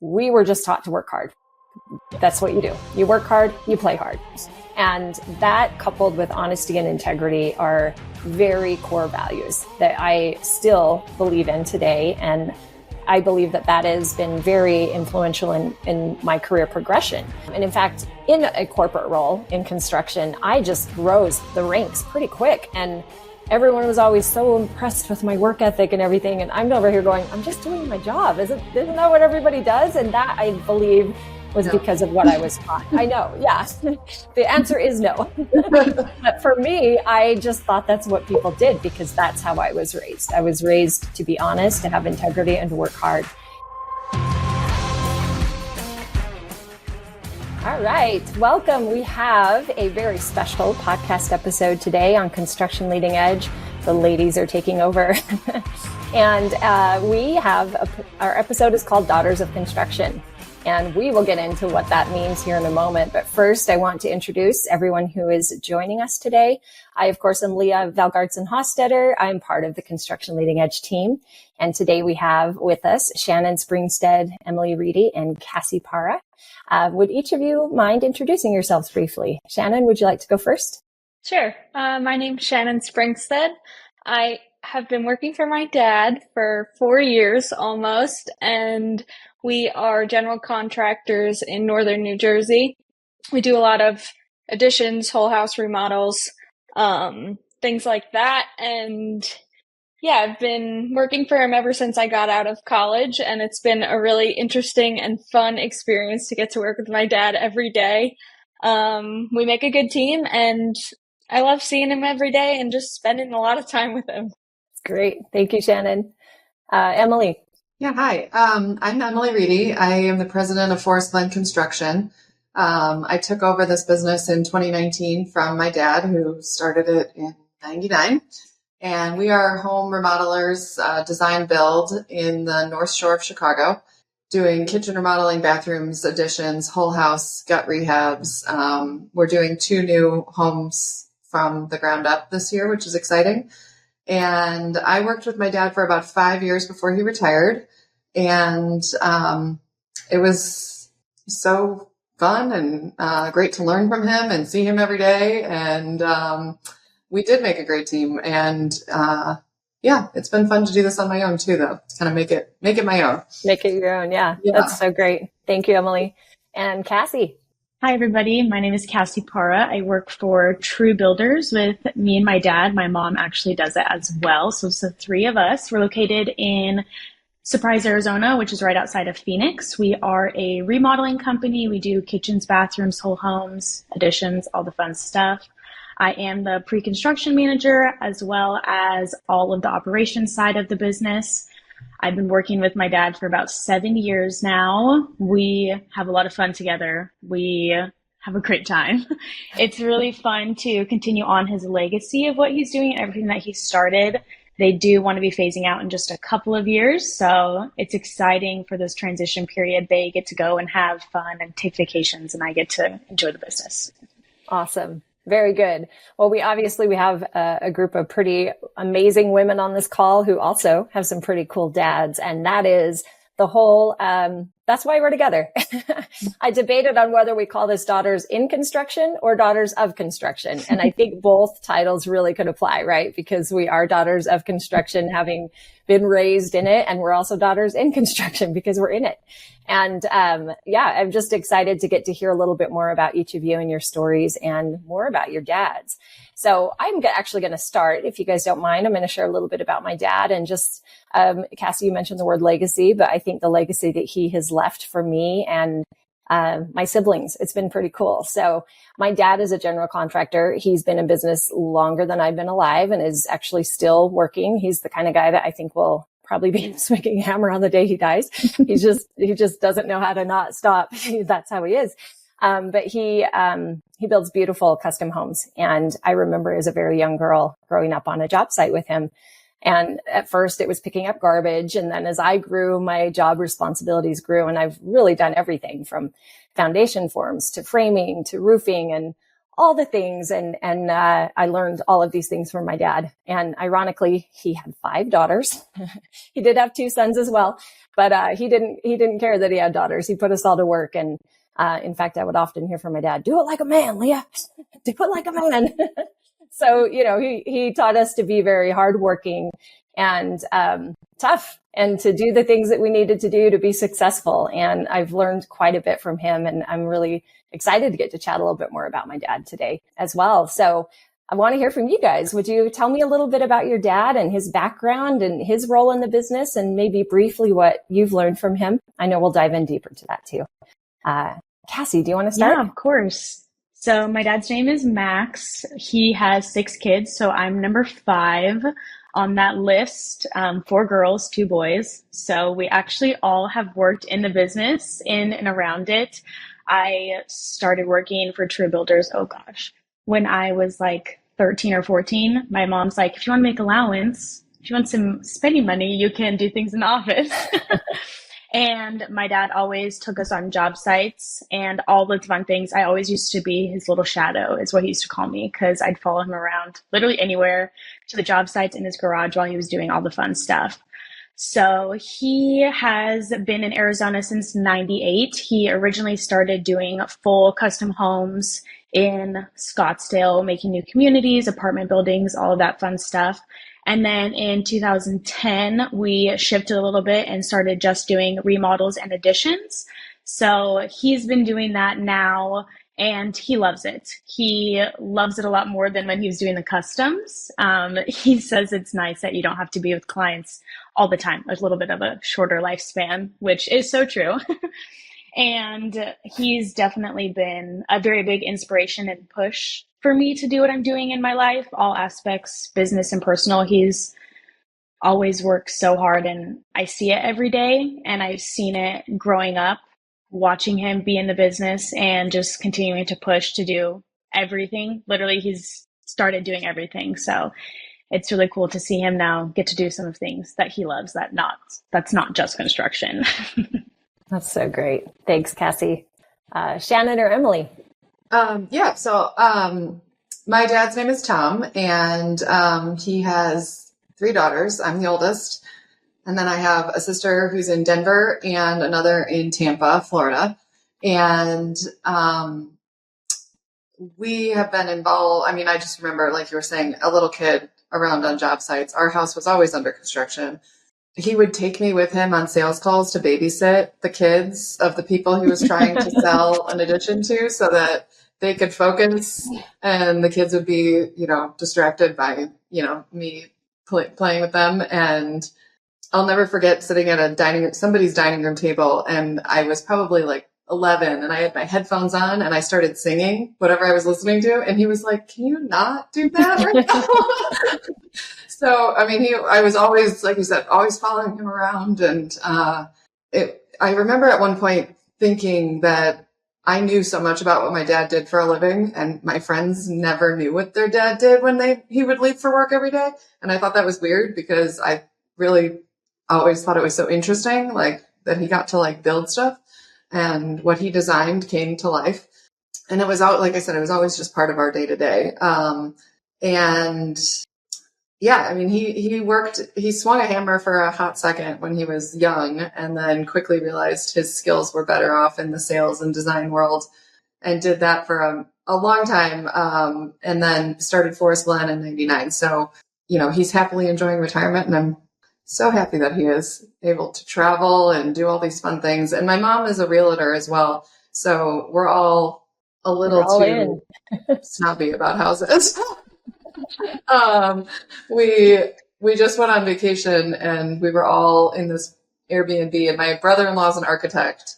we were just taught to work hard. That's what you do. You work hard, you play hard. And that, coupled with honesty and integrity, are very core values that I still believe in today. And I believe that that has been very influential in my career progression. And in fact, in a corporate role in construction, I just rose the ranks pretty quick. And everyone was always so impressed with my work ethic and everything. And I'm over here going, I'm just doing my job. Isn't that what everybody does? And that, I believe, was because of what I was taught. I know, yeah. The answer is no. But for me, I just thought that's what people did because that's how I was raised. I was raised to be honest, to have integrity, and to work hard. All right, welcome. We have a very special podcast episode today on Construction Leading Edge. The ladies are taking over. And we have, our episode is called Daughters of Construction. And we will get into what that means here in a moment. But first, I want to introduce everyone who is joining us today. I, of course, am Leyah Hostetter. I'm part of the Construction Leading Edge team. And today we have with us Shannon Springstead, Emily Reidy, and Cassie Parra. Would each of you mind introducing yourselves briefly? Shannon, would you like to go first? Sure. My name's Shannon Springstead. I have been working for my dad for 4 years almost, and we are general contractors in northern New Jersey. We do a lot of additions, whole house remodels, things like that. And yeah, I've been working for him ever since I got out of college, and it's been a really interesting and fun experience to get to work with my dad every day. We make a good team, and I love seeing him every day and just spending a lot of time with him. Great. Thank you, Shannon. Emily. Yeah, hi. I'm Emily Reidy. I am the president of Glen Construction. I took over this business in 2019 from my dad, who started it in 99. And we are home remodelers, design build in the North Shore of Chicago, doing kitchen remodeling, bathrooms, additions, whole house, gut rehabs. We're doing 2 new homes from the ground up this year, which is exciting. And I worked with my dad for about 5 years before he retired. And it was so fun and great to learn from him and see him every day. And we did make a great team. And yeah, it's been fun to do this on my own too, though. To kind of make it my own. Make it your own. Yeah, that's so great. Thank you, Emily. And Cassie. Hi, everybody. My name is Cassie Parra. I work for True Builders with me and my dad. My mom actually does it as well. So it's the 3 of us. We're located in Surprise, Arizona, which is right outside of Phoenix. We are a remodeling company. We do kitchens, bathrooms, whole homes, additions, all the fun stuff. I am the pre-construction manager as well as all of the operations side of the business. I've been working with my dad for about 7 years now. We have a lot of fun together. We have a great time. It's really fun to continue on his legacy of what he's doing and everything that he started. They do want to be phasing out in just a couple of years, so it's exciting for this transition period. They get to go and have fun and take vacations, and I get to enjoy the business. Awesome. Very good. Well, we have a group of pretty amazing women on this call who also have some pretty cool dads. And that is the whole, that's why we're together. I debated on whether we call this Daughters in Construction or Daughters of Construction. And I think both titles really could apply, right? Because we are daughters of construction, having been raised in it. And we're also daughters in construction because we're in it. And I'm just excited to get to hear a little bit more about each of you and your stories and more about your dads. So I'm actually going to start, if you guys don't mind. I'm going to share a little bit about my dad and just, Cassie, you mentioned the word legacy, but I think the legacy that he has left for me and my siblings, it's been pretty cool. So my dad is a general contractor. He's been in business longer than I've been alive and is actually still working. He's the kind of guy that I think will probably be swinging a hammer on the day he dies. He just doesn't know how to not stop. That's how he is. But he builds beautiful custom homes. And I remember as a very young girl growing up on a job site with him. And at first it was picking up garbage. And then as I grew, my job responsibilities grew. And I've really done everything from foundation forms to framing to roofing and all the things. And I learned all of these things from my dad. And ironically, he had 5 daughters. He did have 2 sons as well, but he didn't care that he had daughters. He put us all to work. And in fact, I would often hear from my dad, "Do it like a man, Leyah. Do it like a man." So, he taught us to be very hardworking and tough, and to do the things that we needed to do to be successful. And I've learned quite a bit from him, and I'm really excited to get to chat a little bit more about my dad today as well. So I want to hear from you guys. Would you tell me a little bit about your dad and his background and his role in the business, and maybe briefly what you've learned from him? I know we'll dive in deeper to that too. Cassie, do you want to start? Yeah, of course. So my dad's name is Max. He has 6 kids, so I'm number 5 on that list. 4 girls, 2 boys. So we actually all have worked in the business, in and around it. I started working for True Builders, oh gosh, when I was like 13 or 14. My mom's like, if you want to make allowance, if you want some spending money, you can do things in the office. And my dad always took us on job sites and all the fun things. I always used to be his little shadow, is what he used to call me, because I'd follow him around literally anywhere to the job sites in his garage while he was doing all the fun stuff. So he has been in Arizona since '98. He originally started doing full custom homes in Scottsdale, making new communities, apartment buildings, all of that fun stuff. And then in 2010, we shifted a little bit and started just doing remodels and additions. So he's been doing that now, and he loves it. He loves it a lot more than when he was doing the customs. He says it's nice that you don't have to be with clients all the time. There's a little bit of a shorter lifespan, which is so true. And he's definitely been a very big inspiration and push for me to do what I'm doing in my life, all aspects, business and personal. He's always worked so hard, and I see it every day, and I've seen it growing up, watching him be in the business and just continuing to push to do everything. Literally, he's started doing everything. So it's really cool to see him now get to do some of the things that he loves, that's not just construction. That's so great. Thanks, Cassie. Shannon or Emily? So my dad's name is Tom, and he has 3 daughters. I'm the oldest. And then I have a sister who's in Denver and another in Tampa, Florida. And we have been involved. I mean, I just remember, like you were saying, a little kid around on job sites. Our house was always under construction. He would take me with him on sales calls to babysit the kids of the people he was trying to sell an addition to, so that they could focus and the kids would be, distracted by, me playing with them. And I'll never forget sitting at somebody's dining room table, and I was probably like 11, and I had my headphones on and I started singing whatever I was listening to. And he was like, "Can you not do that right now?" So, I mean, I was always, like you said, always following him around. And I remember at one point thinking that I knew so much about what my dad did for a living, and my friends never knew what their dad did when he would leave for work every day. And I thought that was weird, because I really always thought it was so interesting, like that he got to like build stuff, and what he designed came to life. And it was like I said, it was always just part of our day to day. And yeah, I mean, he swung a hammer for a hot second when he was young, and then quickly realized his skills were better off in the sales and design world, and did that for a long time. And then started Forest Glen in '99. So, he's happily enjoying retirement, and I'm so happy that he is able to travel and do all these fun things. And my mom is a realtor as well. So we're all a little too snobby about houses. We just went on vacation, and we were all in this Airbnb, and my brother-in-law is an architect,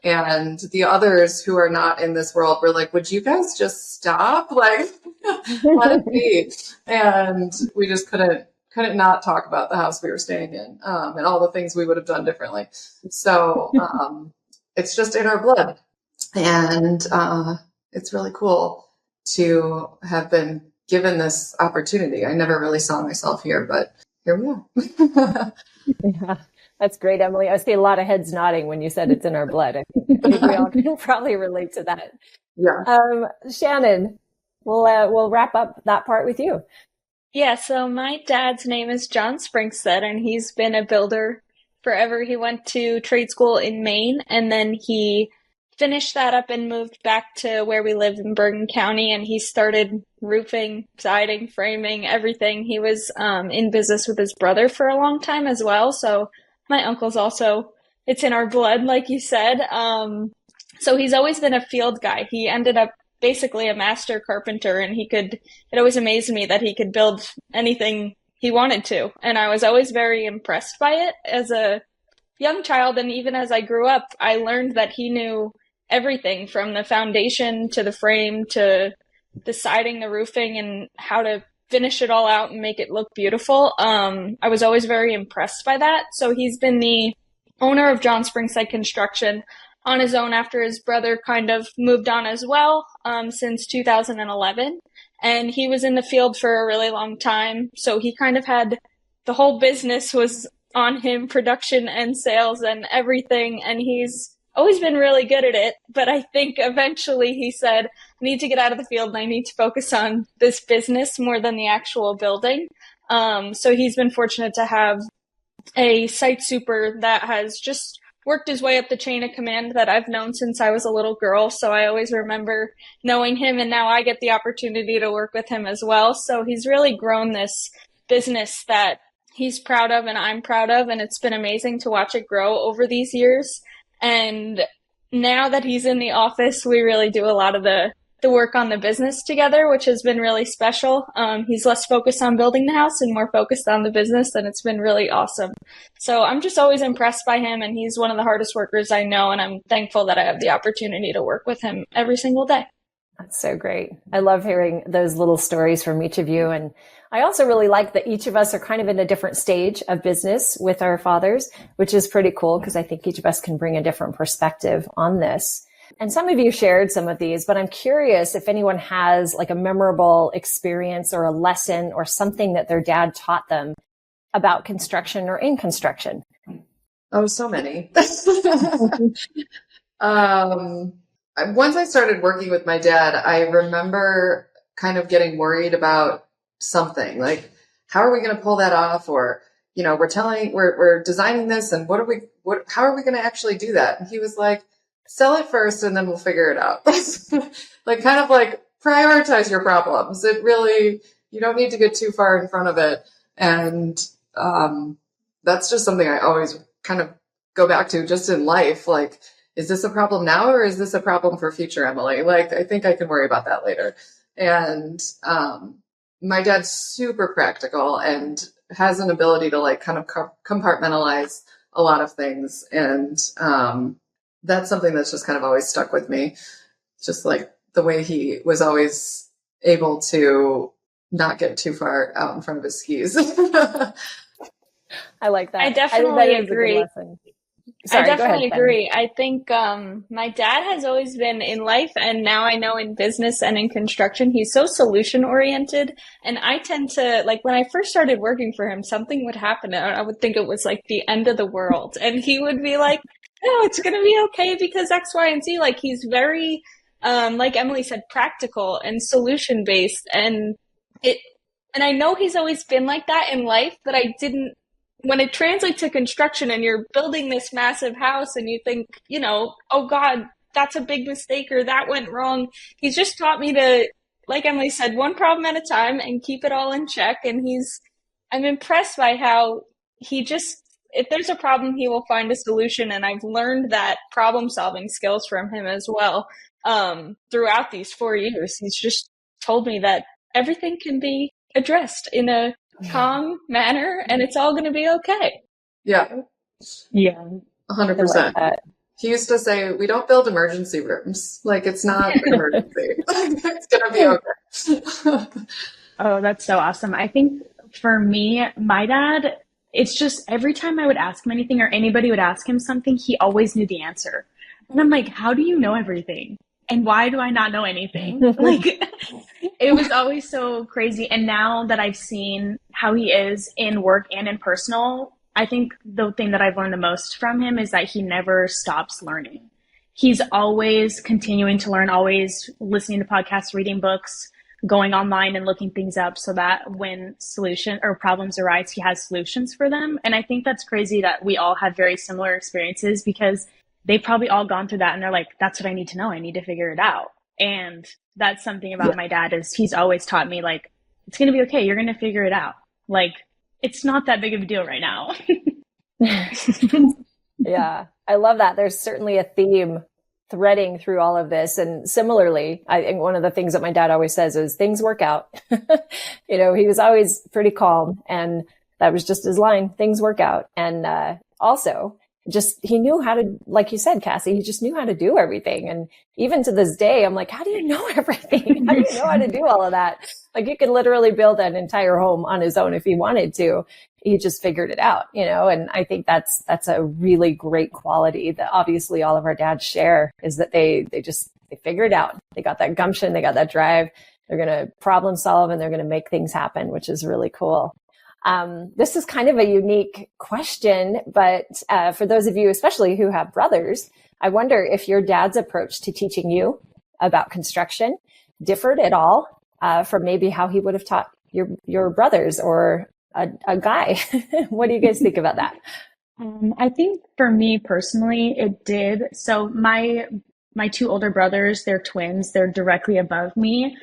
and the others who are not in this world were like, "Would you guys just stop? Like, let it be." And we just couldn't not talk about the house we were staying in, and all the things we would have done differently. So, it's just in our blood, and, it's really cool to have been given this opportunity. I never really saw myself here, but here we are. Yeah, that's great, Emily. I see a lot of heads nodding when you said it's in our blood. I think we all can probably relate to that. Yeah. Shannon, we'll wrap up that part with you. Yeah, so my dad's name is John Springstead, and he's been a builder forever. He went to trade school in Maine, and then he finished that up and moved back to where we live in Bergen County, and he started roofing, siding, framing, everything. He was in business with his brother for a long time as well, so my uncle's also, it's in our blood, like you said. So he's always been a field guy. He ended up basically a master carpenter, and it always amazed me that he could build anything he wanted to. And I was always very impressed by it as a young child. And even as I grew up, I learned that he knew everything from the foundation to the frame to the siding, the roofing, and how to finish it all out and make it look beautiful. I was always very impressed by that. So he's been the owner of John Springstead Construction on his own after his brother kind of moved on as well, since 2011. And he was in the field for a really long time. So he kind of had the whole business was on him, production and sales and everything. And he's always been really good at it. But I think eventually he said, I need to get out of the field and I need to focus on this business more than the actual building. So he's been fortunate to have a site super that has just worked his way up the chain of command that I've known since I was a little girl. So I always remember knowing him, and now I get the opportunity to work with him as well. So he's really grown this business that he's proud of and I'm proud of, and it's been amazing to watch it grow over these years. And now that he's in the office, we really do a lot of the work on the business together, which has been really special. He's less focused on building the house and more focused on the business, and it's been really awesome. So I'm just always impressed by him, and he's one of the hardest workers I know, and I'm thankful that I have the opportunity to work with him every single day. That's so great. I love hearing those little stories from each of you. And I also really like that each of us are kind of in a different stage of business with our fathers, which is pretty cool because I think each of us can bring a different perspective on this. And some of you shared some of these, but I'm curious if anyone has like a memorable experience or a lesson or something that their dad taught them about construction or in construction. Oh, so many. Once I started working with my dad, I remember kind of getting worried about something like, how are we going to pull that off? Or, we're designing this, and how are we going to actually do that? And he was like, sell it first and then we'll figure it out. kind of prioritize your problems. You don't need to get too far in front of it. And, that's just something I always kind of go back to just in life. Like, is this a problem now or is this a problem for future Emily? I think I can worry about that later. And, my dad's super practical and has an ability to kind of compartmentalize a lot of things. And, that's something that's just kind of always stuck with me. Just the way he was always able to not get too far out in front of his skis. I like that. I definitely agree. Sorry, I definitely ahead, agree. I think my dad has always been in life, and now I know in business and in construction, he's so solution oriented. And I tend to, when I first started working for him, something would happen and I would think it was the end of the world. And he would be like, no, it's going to be okay because X, Y, and Z. He's very, like Emily said, practical and solution based. And I know he's always been like that in life, but when it translates to construction and you're building this massive house and you think, oh God, that's a big mistake or that went wrong. He's just taught me to, like Emily said, one problem at a time and keep it all in check. And I'm impressed by how if there's a problem, he will find a solution. And I've learned that problem solving skills from him as well. Throughout these 4 years, he's just told me that everything can be addressed in a calm manner and it's all going to be okay. Yeah. 100%. Like He used to say, we don't build emergency rooms. It's not an emergency. It's going to be okay. Oh, that's so awesome. I think for me, my dad, it's just every time I would ask him anything or anybody would ask him something, he always knew the answer. And I'm like, how do you know everything? And why do I not know anything? It was always so crazy. And now that I've seen how he is in work and in personal, I think the thing that I've learned the most from him is that he never stops learning. He's always continuing to learn, always listening to podcasts, reading books, going online and looking things up so that when solution or problems arise, he has solutions for them. And I think that's crazy that we all have very similar experiences, because they've probably all gone through that and they're like, that's what I need to know. I need to figure it out. And that's something about my dad, is he's always taught me, like, it's going to be okay. You're going to figure it out. Like, it's not that big of a deal right now. Yeah, I love that. There's certainly a theme threading through all of this. And similarly, I think one of the things that my dad always says is things work out. You know, he was always pretty calm, and that was just his line, things work out. And also, just he knew how to, like you said, Cassie, he just knew how to do everything. And even to this day, I'm like, how do you know everything? How do you know how to do all of that? Like, you could literally build an entire home on his own if he wanted to. He just figured it out, you know? And I think that's a really great quality that obviously all of our dads share, is that they figure it out. They got that gumption, they got that drive. They're going to problem solve, and they're going to make things happen, which is really cool. This is kind of a unique question, but for those of you, especially who have brothers, I wonder if your dad's approach to teaching you about construction differed at all from maybe how he would have taught your brothers or a guy. What do you guys think about that? I think for me personally, it did. So my two older brothers, they're twins. They're directly above me.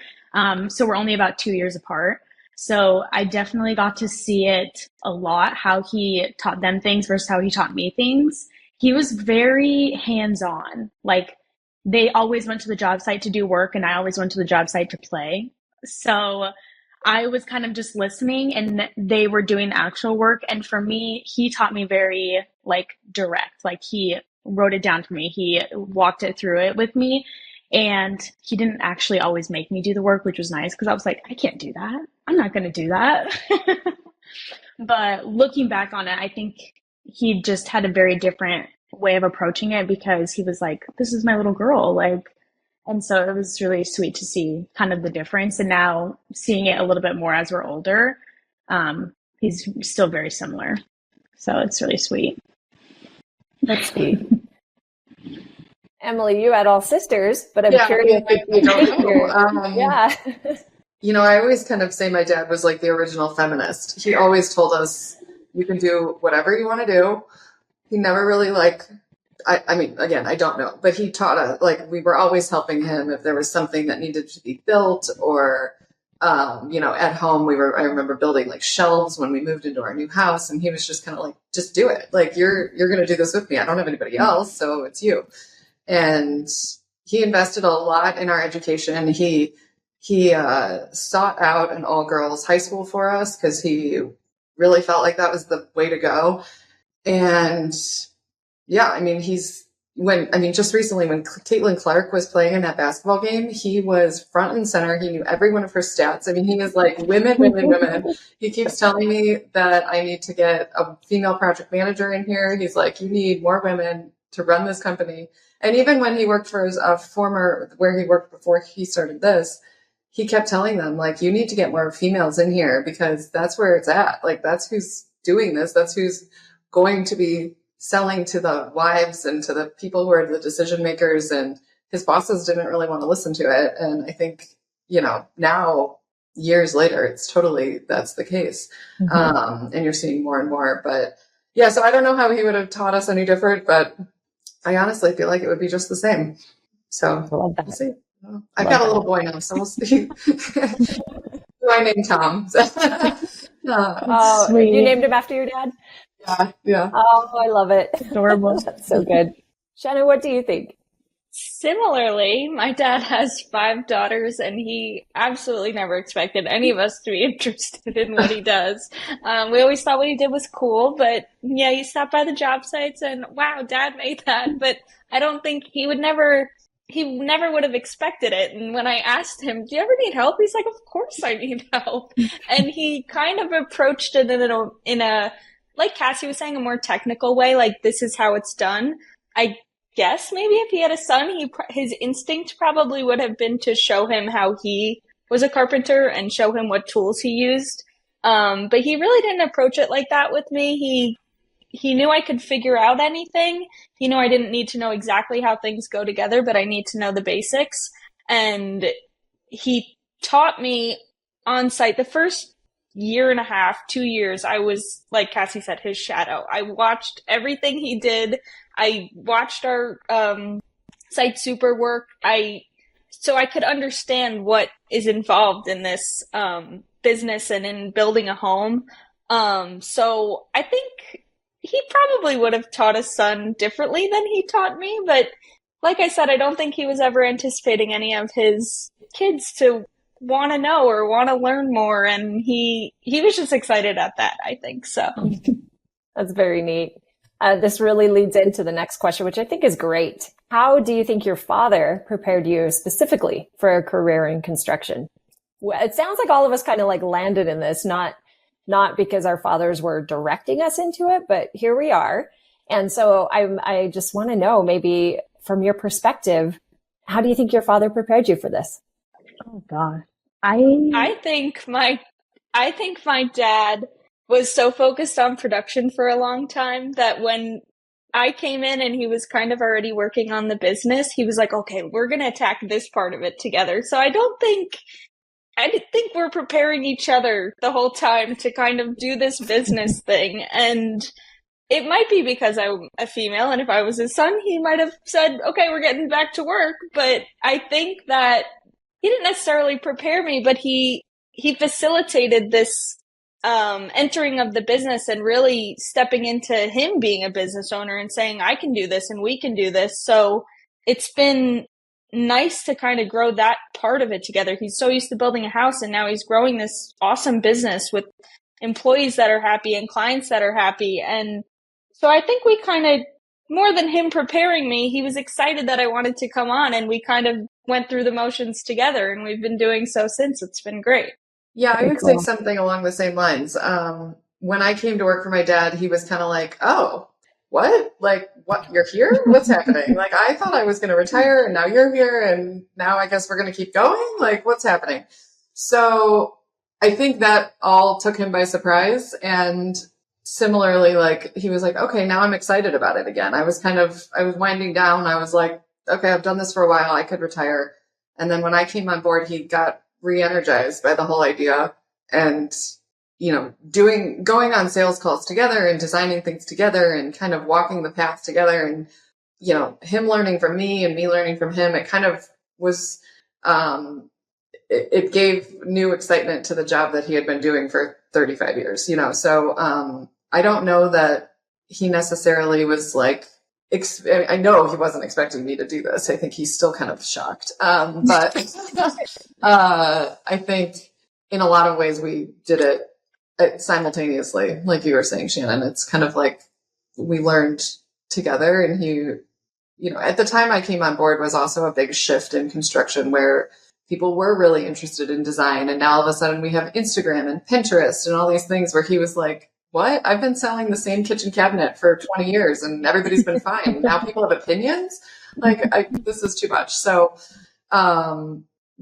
So we're only about 2 years apart. So I definitely got to see it a lot, how he taught them things versus how he taught me things. He was very hands-on. Like, they always went to the job site to do work, and I always went to the job site to play. So I was kind of just listening, and they were doing the actual work. And for me, he taught me very, like, direct. Like, he wrote it down for me. He walked it through it with me. And he didn't actually always make me do the work, which was nice, because I was like, I can't do that. I'm not going to do that. But looking back on it, I think he just had a very different way of approaching it, because he was like, this is my little girl. Like, and so it was really sweet to see kind of the difference. And now seeing it a little bit more as we're older, he's still very similar. So it's really sweet. That's sweet. Emily, you had all sisters, but I'm curious. I don't know. Yeah. You know, I always kind of say my dad was like the original feminist. He always told us, you can do whatever you want to do. He never really I mean, again, I don't know, but he taught us, like, we were always helping him if there was something that needed to be built, or, you know, at home, I remember building like shelves when we moved into our new house, and he was just kind of like, just do it. Like, you're going to do this with me. I don't have anybody else. So it's you. And he invested a lot in our education. He sought out an all-girls high school for us, because he really felt like that was the way to go. And yeah, I mean, just recently when Caitlin Clark was playing in that basketball game, he was front and center. He knew every one of her stats. I mean, he was like, women, women, women. He keeps telling me that I need to get a female project manager in here. He's like, you need more women to run this company. And even when he worked for where he worked before he started this, he kept telling them, like, you need to get more females in here, because that's where it's at. Like, that's who's doing this. That's who's going to be selling to the wives and to the people who are the decision makers. And his bosses didn't really want to listen to it. And I think, you know, now, years later, that's the case. Mm-hmm. And you're seeing more and more. But yeah, so I don't know how he would have taught us any different, but I honestly feel like it would be just the same. So we'll see. I've got a little boy now, so we'll see. Who I named Tom. Oh, you named him after your dad? Yeah. Oh, I love it. Adorable. That's so good. Shannon, what do you think? Similarly, my dad has 5 daughters, and he absolutely never expected any of us to be interested in what he does. We always thought what he did was cool, but yeah, he stopped by the job sites and wow, Dad made that. But I don't think he never would have expected it. And when I asked him, do you ever need help? He's like, of course I need help. And he kind of approached it in a, like Cassie was saying, a more technical way, like, this is how it's done. I guess maybe if he had a son, his instinct probably would have been to show him how he was a carpenter and show him what tools he used. But he really didn't approach it like that with me. He knew I could figure out anything. He knew I didn't need to know exactly how things go together, but I need to know the basics. And he taught me on site. The first year and a half, 2 years, I was, like Cassie said, his shadow. I watched everything he did. I watched our site super work. So I could understand what is involved in this business and in building a home. So I think he probably would have taught his son differently than he taught me. But like I said, I don't think he was ever anticipating any of his kids to want to know or want to learn more. And he was just excited at that, I think. So that's very neat. This really leads into the next question, which I think is great. How do you think your father prepared you specifically for a career in construction? Well, it sounds like all of us kind of like landed in this, not because our fathers were directing us into it, but here we are. And so I just want to know, maybe from your perspective, how do you think your father prepared you for this? Oh God. I think my dad was so focused on production for a long time that when I came in and he was kind of already working on the business, he was like, okay, we're going to attack this part of it together. So I didn't think we're preparing each other the whole time to kind of do this business thing. And it might be because I'm a female, and if I was his son, he might have said, okay, we're getting back to work. But I think that he didn't necessarily prepare me, but he facilitated this entering of the business and really stepping into him being a business owner and saying, I can do this and we can do this. So it's been nice to kind of grow that part of it together. He's so used to building a house, and now he's growing this awesome business with employees that are happy and clients that are happy. And so I think we kind of, more than him preparing me, he was excited that I wanted to come on, and we kind of went through the motions together, and we've been doing so since. It's been great. Yeah, I would say something along the same lines. When I came to work for my dad, he was kind of like, oh, what? Like, what? You're here? What's happening? Like, I thought I was going to retire, and now you're here, and now I guess we're going to keep going? Like, what's happening? So I think that all took him by surprise. And similarly, like, he was like, okay, now I'm excited about it again. I was winding down. I was like, okay, I've done this for a while. I could retire. And then when I came on board, he got re-energized by the whole idea, and, going on sales calls together and designing things together and kind of walking the path together, and, him learning from me and me learning from him. It kind of was, it gave new excitement to the job that he had been doing for 35 years, So, I don't know that he necessarily was like, I know he wasn't expecting me to do this. I think he's still kind of shocked. But I think in a lot of ways we did it simultaneously. Like you were saying, Shannon, it's kind of like we learned together. And he, at the time I came on board was also a big shift in construction where people were really interested in design. And now all of a sudden we have Instagram and Pinterest and all these things where he was like, what? I've been selling the same kitchen cabinet for 20 years and everybody's been fine. Now people have opinions. This is too much. So,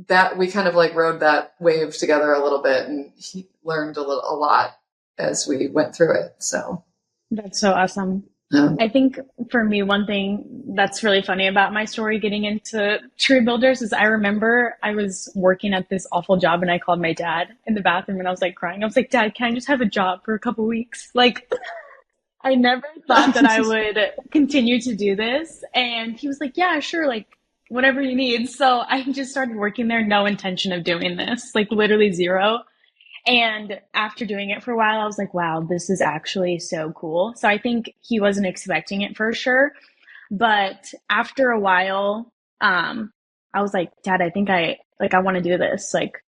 that we kind of like rode that wave together a little bit, and he learned a lot as we went through it. So that's so awesome. I think for me, one thing that's really funny about my story getting into tree builders is I remember I was working at this awful job, and I called my dad in the bathroom and I was like crying. I was like, Dad, can I just have a job for a couple weeks? Like, I never thought that I would continue to do this. And he was like, yeah, sure. Like, whatever you need. So I just started working there. No intention of doing this, like literally zero. And after doing it for a while, I was like, wow, this is actually so cool. So I think he wasn't expecting it for sure. But after a while, I was like, Dad, I think I want to do this. Like,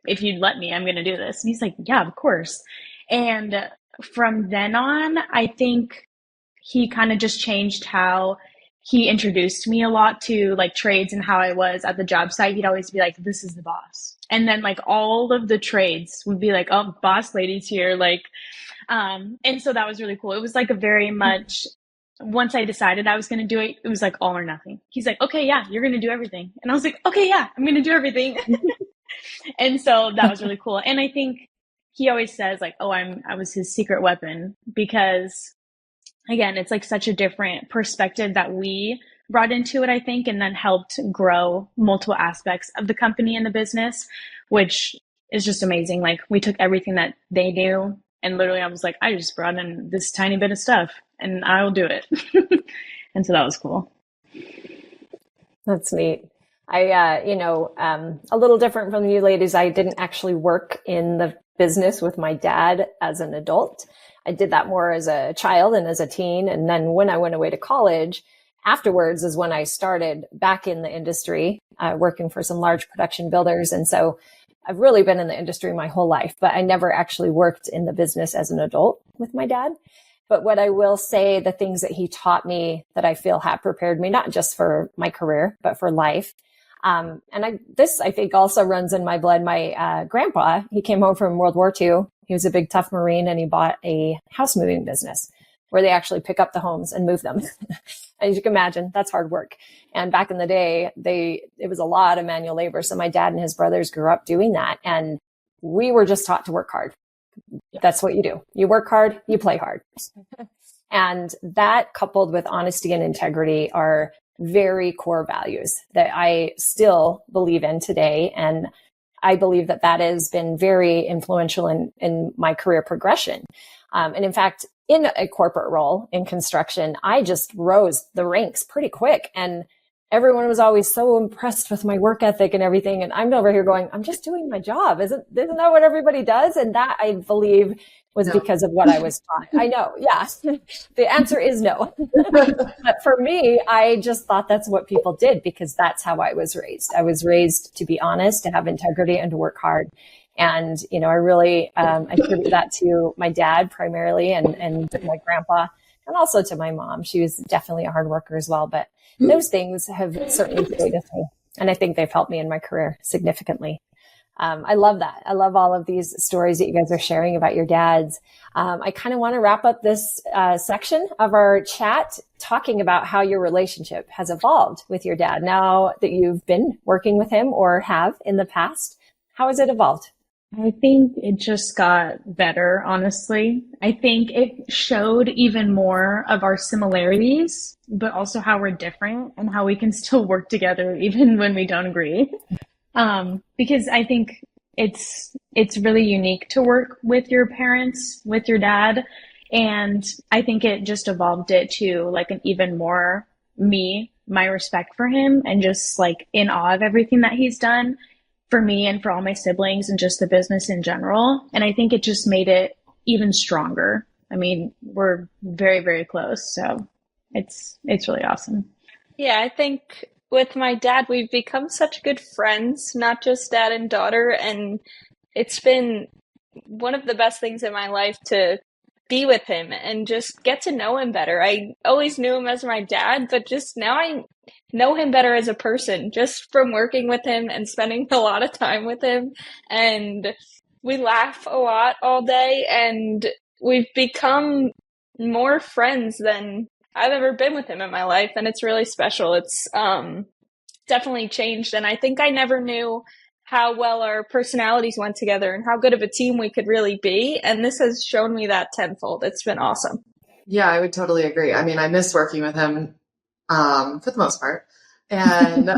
if you'd let me, I'm going to do this. And he's like, yeah, of course. And from then on, I think he kind of just changed how he introduced me a lot to like trades and how I was at the job site. He'd always be like, this is the boss. And then like all of the trades would be like, oh, boss lady's here. Like, and so that was really cool. It was like a very much, once I decided I was going to do it, it was like all or nothing. He's like, okay, yeah, you're going to do everything. And I was like, okay, yeah, I'm going to do everything. And so that was really cool. And I think he always says like, oh, I was his secret weapon, because again, it's like such a different perspective that we brought into it, I think, and then helped grow multiple aspects of the company and the business, which is just amazing. Like, we took everything that they knew, and literally I was like, I just brought in this tiny bit of stuff and I'll do it. And so that was cool. That's neat. I, a little different from you ladies. I didn't actually work in the business with my dad as an adult. I did that more as a child and as a teen. And then when I went away to college, afterwards is when I started back in the industry, working for some large production builders. And so I've really been in the industry my whole life, but I never actually worked in the business as an adult with my dad. But what I will say, the things that he taught me that I feel have prepared me, not just for my career, but for life. This I think also runs in my blood. My grandpa, he came home from World War II. He was a big, tough Marine, and he bought a house moving business where they actually pick up the homes and move them. As you can imagine, that's hard work. And back in the day, it was a lot of manual labor. So my dad and his brothers grew up doing that. And we were just taught to work hard. That's what you do. You work hard, you play hard. And that, coupled with honesty and integrity, are very core values that I still believe in today. And I believe that has been very influential in my career progression. And in fact, in a corporate role in construction, I just rose the ranks pretty quick. And everyone was always so impressed with my work ethic and everything. And I'm over here going, I'm just doing my job. Isn't that what everybody does? And that, I believe, was because of what I was taught. I know. Yeah. The answer is no. But for me, I just thought that's what people did because that's how I was raised. I was raised to be honest, to have integrity, and to work hard. And, I really attribute that to my dad primarily and my grandpa, and also to my mom. She was definitely a hard worker as well. But those things have certainly stayed with me. And I think they've helped me in my career significantly. I love that. I love all of these stories that you guys are sharing about your dads. I kind of want to wrap up this section of our chat talking about how your relationship has evolved with your dad now that you've been working with him or have in the past. How has it evolved? I think it just got better, honestly. I think it showed even more of our similarities, but also how we're different and how we can still work together even when we don't agree. Because I think it's really unique to work with your parents, with your dad. And I think it just evolved it to like an even more my respect for him, and just like in awe of everything that he's done for me and for all my siblings and just the business in general. And I think it just made it even stronger. I mean, we're very, very close. So it's really awesome. Yeah, I think with my dad, we've become such good friends, not just dad and daughter. And it's been one of the best things in my life to be with him and just get to know him better. I always knew him as my dad, but just now I know him better as a person, just from working with him and spending a lot of time with him. And we laugh a lot all day, and we've become more friends than I've ever been with him in my life. And it's really special. It's definitely changed. And I think I never knew how well our personalities went together and how good of a team we could really be. And this has shown me that tenfold. It's been awesome. Yeah, I would totally agree. I mean, I miss working with him for the most part. And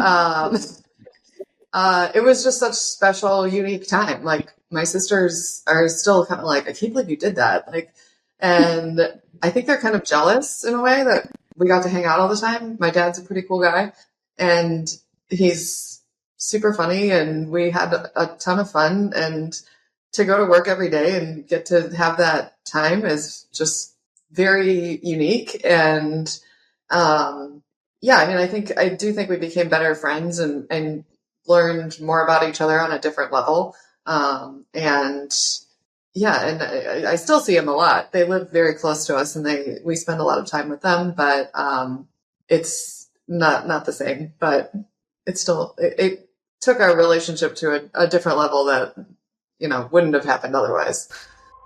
it was just such a special, unique time. Like, my sisters are still kind of like, I can't believe you did that. Like, and I think they're kind of jealous in a way that we got to hang out all the time. My dad's a pretty cool guy, and he's super funny, and we had a ton of fun. And to go to work every day and get to have that time is just very unique. And yeah, I mean, I do think we became better friends and learned more about each other on a different level. And yeah, and I still see them a lot. They live very close to us, and we spend a lot of time with them, but it's not the same, but it's still, it took our relationship to a different level that, wouldn't have happened otherwise.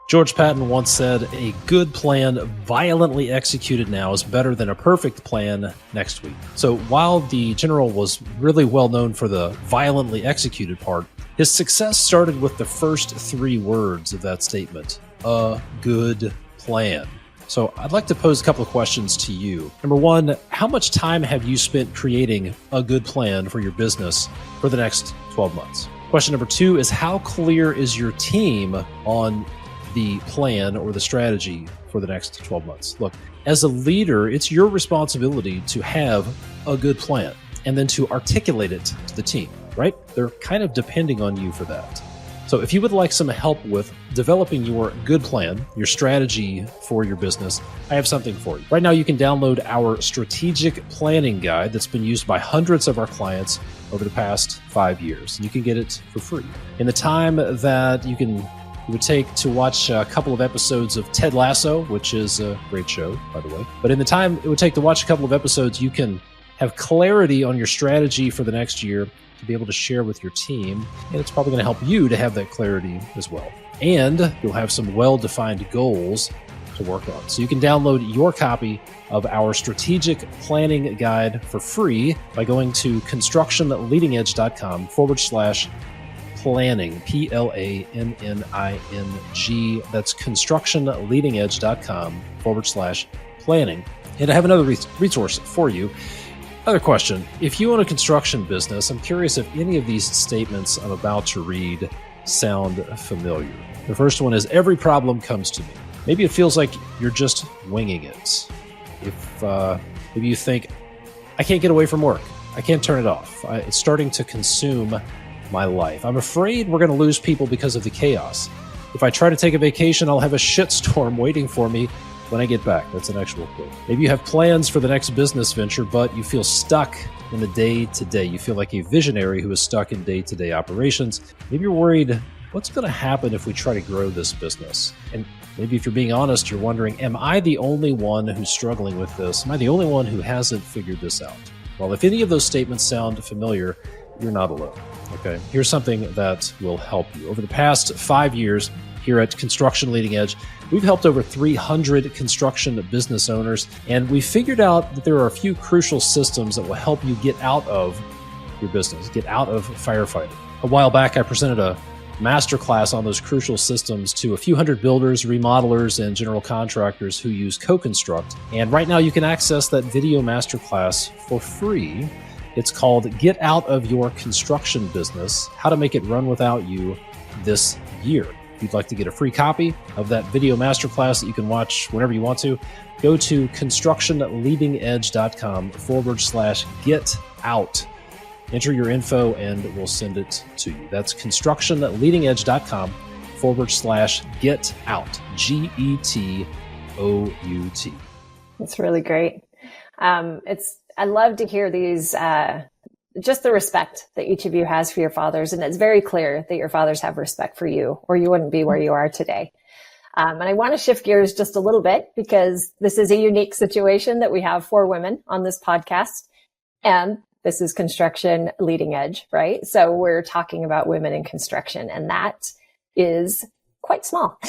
George Patton once said, "A good plan violently executed now is better than a perfect plan next week." So while the general was really well known for the violently executed part, his success started with the first three words of that statement: a good plan. So I'd like to pose a couple of questions to you. Number one, how much time have you spent creating a good plan for your business for the next 12 months? Question number two is, how clear is your team on the plan or the strategy for the next 12 months? Look, as a leader, it's your responsibility to have a good plan and then to articulate it to the team, right? They're kind of depending on you for that. So if you would like some help with developing your good plan, your strategy for your business, I have something for you. Right now, you can download our strategic planning guide that's been used by hundreds of our clients over the past 5 years. And you can get it for free. In the time that it would take to watch a couple of episodes of Ted Lasso, which is a great show, by the way. But in the time it would take to watch a couple of episodes, you can have clarity on your strategy for the next year to be able to share with your team. And it's probably going to help you to have that clarity as well. And you'll have some well-defined goals to work on. So you can download your copy of our strategic planning guide for free by going to constructionleadingedge.com/planning, PLANNING. That's constructionleadingedge.com/planning. And I have another resource for you. Other question. If you own a construction business, I'm curious if any of these statements I'm about to read sound familiar. The first one is, every problem comes to me. Maybe it feels like you're just winging it. If maybe you think, I can't get away from work. I can't turn it off. It's starting to consume my life. I'm afraid we're going to lose people because of the chaos. If I try to take a vacation, I'll have a shitstorm waiting for me when I get back. That's an actual quote. Maybe you have plans for the next business venture, but you feel stuck in the day-to-day. You feel like a visionary who is stuck in day-to-day operations. Maybe you're worried, what's going to happen if we try to grow this business? And maybe if you're being honest, you're wondering, am I the only one who's struggling with this? Am I the only one who hasn't figured this out? Well, if any of those statements sound familiar, you're not alone. Okay, here's something that will help you. Over the past 5 years here at Construction Leading Edge, we've helped over 300 construction business owners, and we figured out that there are a few crucial systems that will help you get out of your business, get out of firefighting. A while back, I presented a masterclass on those crucial systems to a few hundred builders, remodelers, and general contractors who use CoConstruct. And right now you can access that video masterclass for free. It's called Get Out of Your Construction Business, How to Make It Run Without You This Year. If you'd like to get a free copy of that video masterclass that you can watch whenever you want to, go to constructionleadingedge.com/get out. Enter your info and we'll send it to you. That's constructionleadingedge.com/get out. GETOUT. That's really great. I love to hear these, just the respect that each of you has for your fathers. And it's very clear that your fathers have respect for you, or you wouldn't be where you are today. And I want to shift gears just a little bit because this is a unique situation that we have 4 women on this podcast. And this is Construction Leading Edge, right? So we're talking about women in construction, and that is quite small.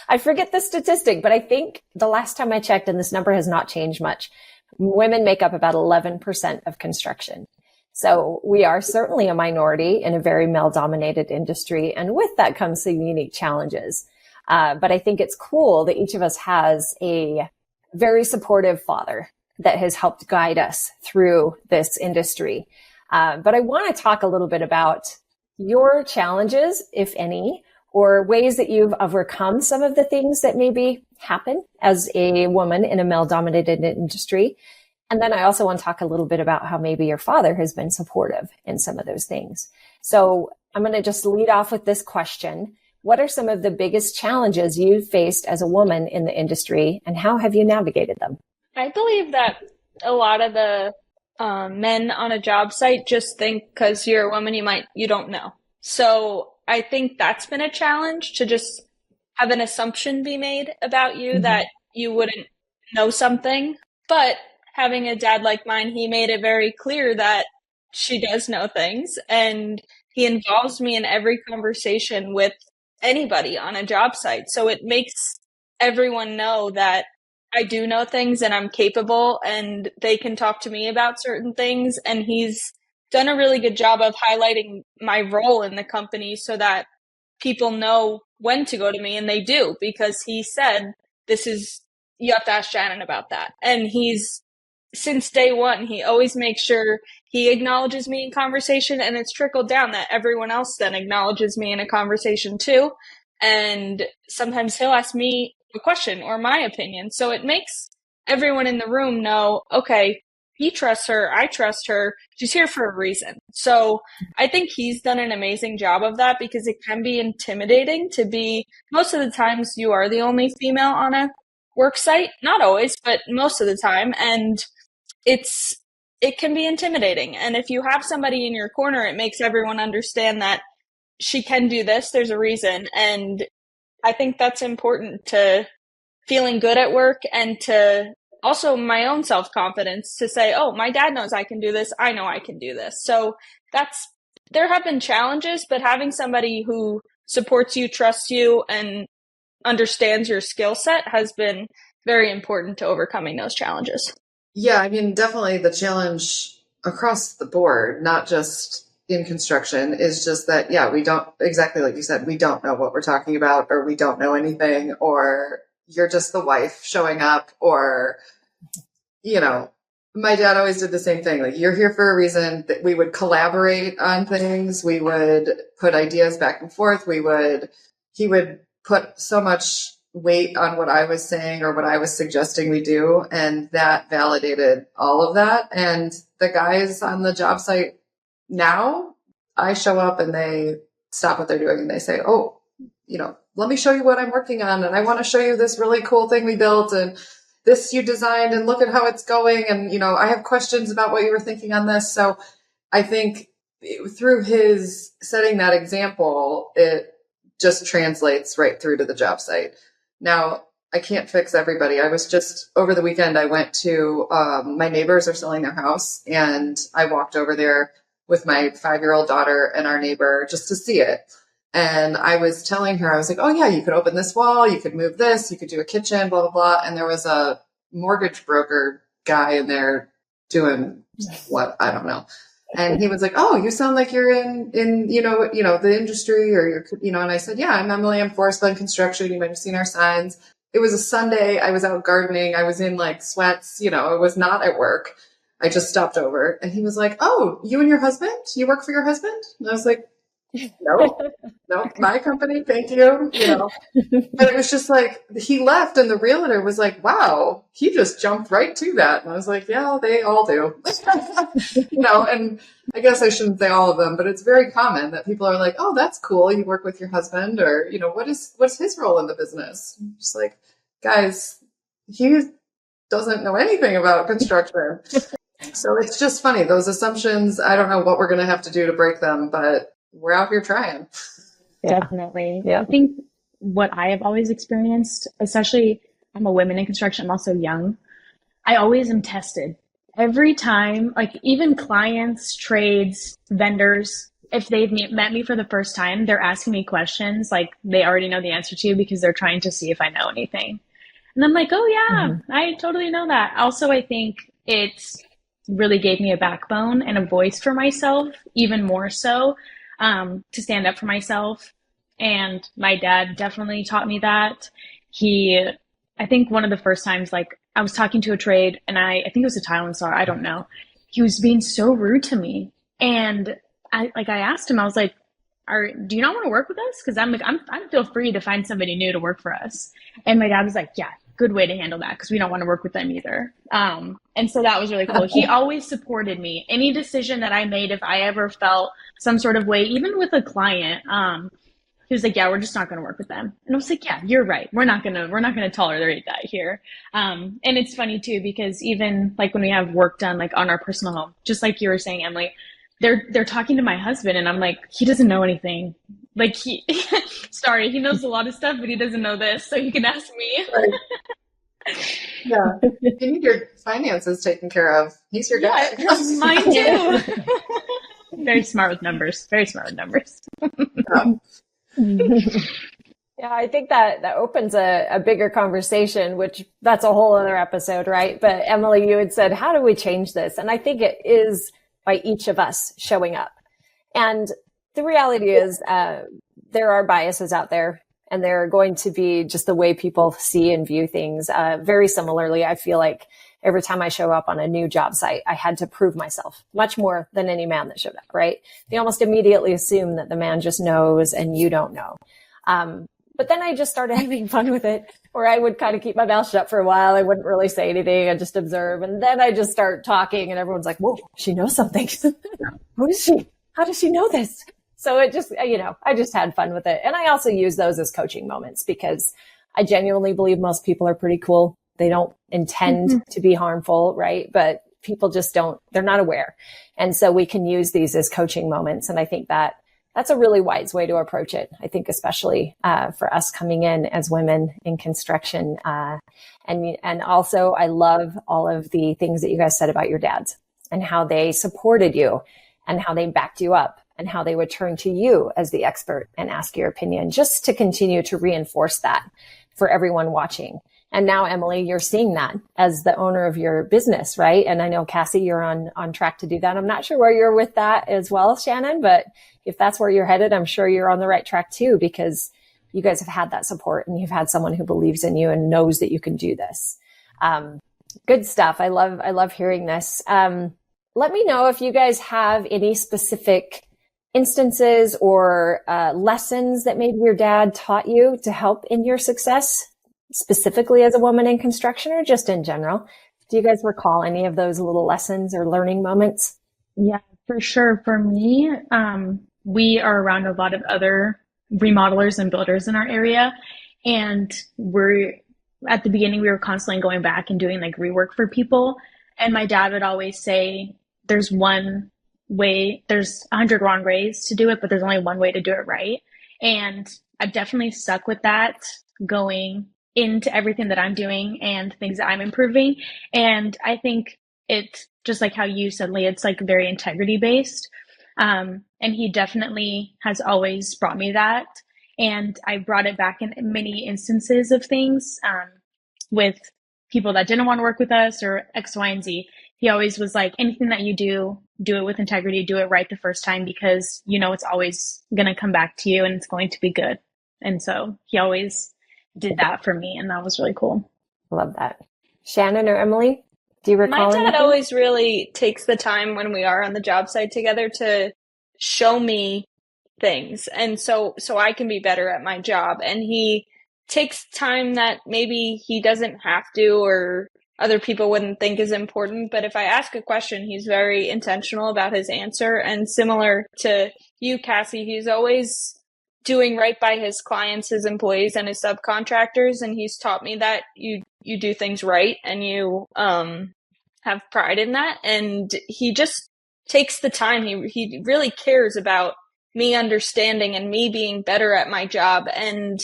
I forget the statistic, but I think the last time I checked, and this number has not changed much, women make up about 11% of construction. So we are certainly a minority in a very male-dominated industry. And with that comes some unique challenges. But I think it's cool that each of us has a very supportive father that has helped guide us through this industry. But I want to talk a little bit about your challenges, if any, or ways that you've overcome some of the things that maybe happen as a woman in a male-dominated industry. And then I also want to talk a little bit about how maybe your father has been supportive in some of those things. So I'm going to just lead off with this question. What are some of the biggest challenges you've faced as a woman in the industry, and how have you navigated them? I believe that a lot of the men on a job site just think because you're a woman, you don't know. So I think that's been a challenge, to just have an assumption be made about you that you wouldn't know something. But having a dad like mine, he made it very clear that she does know things, and he involves me in every conversation with anybody on a job site. So it makes everyone know that I do know things and I'm capable, and they can talk to me about certain things. And he's done a really good job of highlighting my role in the company so that people know when to go to me, and they do, because he said, this is you have to ask Shannon about that. And since day one, he always makes sure he acknowledges me in conversation, and it's trickled down that everyone else then acknowledges me in a conversation too. And sometimes he'll ask me a question or my opinion. So it makes everyone in the room know, okay, he trusts her, I trust her, she's here for a reason. So I think he's done an amazing job of that, because it can be intimidating to be, most of the times you are the only female on a work site. Not always, but most of the time. And it can be intimidating. And if you have somebody in your corner, it makes everyone understand that she can do this. There's a reason. And I think that's important to feeling good at work, and to also my own self-confidence to say, oh, my dad knows I can do this. I know I can do this. So there have been challenges, but having somebody who supports you, trusts you, and understands your skill set has been very important to overcoming those challenges. Yeah, I mean, definitely the challenge across the board, not just in construction, is just that, yeah, we don't, exactly like you said, we don't know what we're talking about, or we don't know anything, or you're just the wife showing up, or, you know, my dad always did the same thing. Like, you're here for a reason. That we would collaborate on things. We would put ideas back and forth. He would put so much weight on what I was saying or what I was suggesting we do. And that validated all of that. And the guys on the job site now, I show up and they stop what they're doing and they say, oh, you know, let me show you what I'm working on. And I want to show you this really cool thing we built, and this you designed, and look at how it's going. And, you know, I have questions about what you were thinking on this. So I think through his setting that example, it just translates right through to the job site. Now, I can't fix everybody. I was just over the weekend, I went to, my neighbors are selling their house, and I walked over there with my 5-year-old daughter and our neighbor just to see it. And I was telling her, I was like, oh yeah, you could open this wall, you could move this, you could do a kitchen, blah, blah, blah. And there was a mortgage broker guy in there doing what, I don't know. And he was like, oh, you sound like you're in, you know, the industry, or you're, you know, and I said, yeah, I'm Emily. I'm Forest Glen Construction. You might have seen our signs. It was a Sunday. I was out gardening. I was in like sweats, you know, I was not at work. I just stopped over, and he was like, oh, you and your husband, you work for your husband? And I was like, no, my company. Thank you. You know, but it was just like, he left, and the realtor was like, wow, he just jumped right to that. And I was like, yeah, they all do, you know, and I guess I shouldn't say all of them, but it's very common that people are like, oh, that's cool. You work with your husband, or, you know, what's his role in the business? I'm just like, guys, he doesn't know anything about construction. So it's just funny. Those assumptions, I don't know what we're going to have to do to break them, but we're out here trying. Yeah. Definitely. Yeah. I think what I have always experienced, especially I'm a woman in construction, I'm also young. I always am tested every time, like even clients, trades, vendors, if they've met me for the first time, they're asking me questions like they already know the answer to, because they're trying to see if I know anything. And I'm like, oh yeah, I totally know that. Also, I think it's really gave me a backbone and a voice for myself, even more so, to stand up for myself. And my dad definitely taught me that. I think one of the first times, like I was talking to a trade, and I think it was a tile installer, I don't know. He was being so rude to me. And I asked him, I was like, do you not want to work with us? Cause I feel free to find somebody new to work for us. And my dad was like, yeah, good way to handle that, because we don't want to work with them either. And so that was really cool. He always supported me. Any decision that I made, if I ever felt some sort of way, even with a client, he was like, yeah, we're just not going to work with them. And I was like, yeah, you're right. We're not going to tolerate that here. And it's funny too, because even like when we have work done, like on our personal home, just like you were saying, Emily, they're talking to my husband, and I'm like, he doesn't know anything. Like sorry, he knows a lot of stuff, but he doesn't know this, so he can ask me. Right. Yeah, you need your finances taken care of. He's your guy. Mine too. Very smart with numbers. Yeah, I think that opens a bigger conversation, which that's a whole other episode, right? But Emily, you had said, how do we change this? And I think it is by each of us showing up. And the reality is, there are biases out there. and they're going to be just the way people see and view things. Very similarly, I feel like every time I show up on a new job site, I had to prove myself much more than any man that showed up, right? They almost immediately assume that the man just knows and you don't know. But then I just started having fun with it, where I would kind of keep my mouth shut for a while. I wouldn't really say anything. I'd just observe. And then I just start talking and everyone's like, whoa, she knows something. Who is she? How does she know this? So it just, I just had fun with it. And I also use those as coaching moments because I genuinely believe most people are pretty cool. They don't intend to be harmful, right? But people just they're not aware. And so we can use these as coaching moments. And I think that's a really wise way to approach it. I think especially for us coming in as women in construction. And also I love all of the things that you guys said about your dads and how they supported you and how they backed you up and how they would turn to you as the expert and ask your opinion, just to continue to reinforce that for everyone watching. And now, Emily, you're seeing that as the owner of your business, right? And I know, Cassie, you're on track to do that. I'm not sure where you're with that as well, Shannon, but if that's where you're headed, I'm sure you're on the right track too, because you guys have had that support and you've had someone who believes in you and knows that you can do this. Good stuff. I love hearing this. Let me know if you guys have any specific instances or lessons that maybe your dad taught you to help in your success, specifically as a woman in construction or just in general. Do you guys recall any of those little lessons or learning moments? Yeah, for sure. For me, we are around a lot of other remodelers and builders in our area. And at the beginning, we were constantly going back and doing like rework for people. And my dad would always say, there's one way, there's 100 wrong ways to do it, but there's only one way to do it right. And I've definitely stuck with that going into everything that I'm doing and things that I'm improving. And I think it's just like how you said, Leyah, it's like very integrity based. And he definitely has always brought me that. And I brought it back in many instances of things with people that didn't want to work with us or X, Y, and Z. He always was like, anything that you do it with integrity, do it right the first time, because it's always going to come back to you and it's going to be good. And so he always did that for me, and that was really cool. Love that. Shannon or Emily, do you recall anything? My dad always really takes the time when we are on the job site together to show me things, and so I can be better at my job. And he takes time that maybe he doesn't have to or other people wouldn't think is important. But if I ask a question, he's very intentional about his answer. And similar to you, Cassie, he's always doing right by his clients, his employees, and his subcontractors. And he's taught me that you do things right and you have pride in that. And he just takes the time. He really cares about me understanding and me being better at my job. And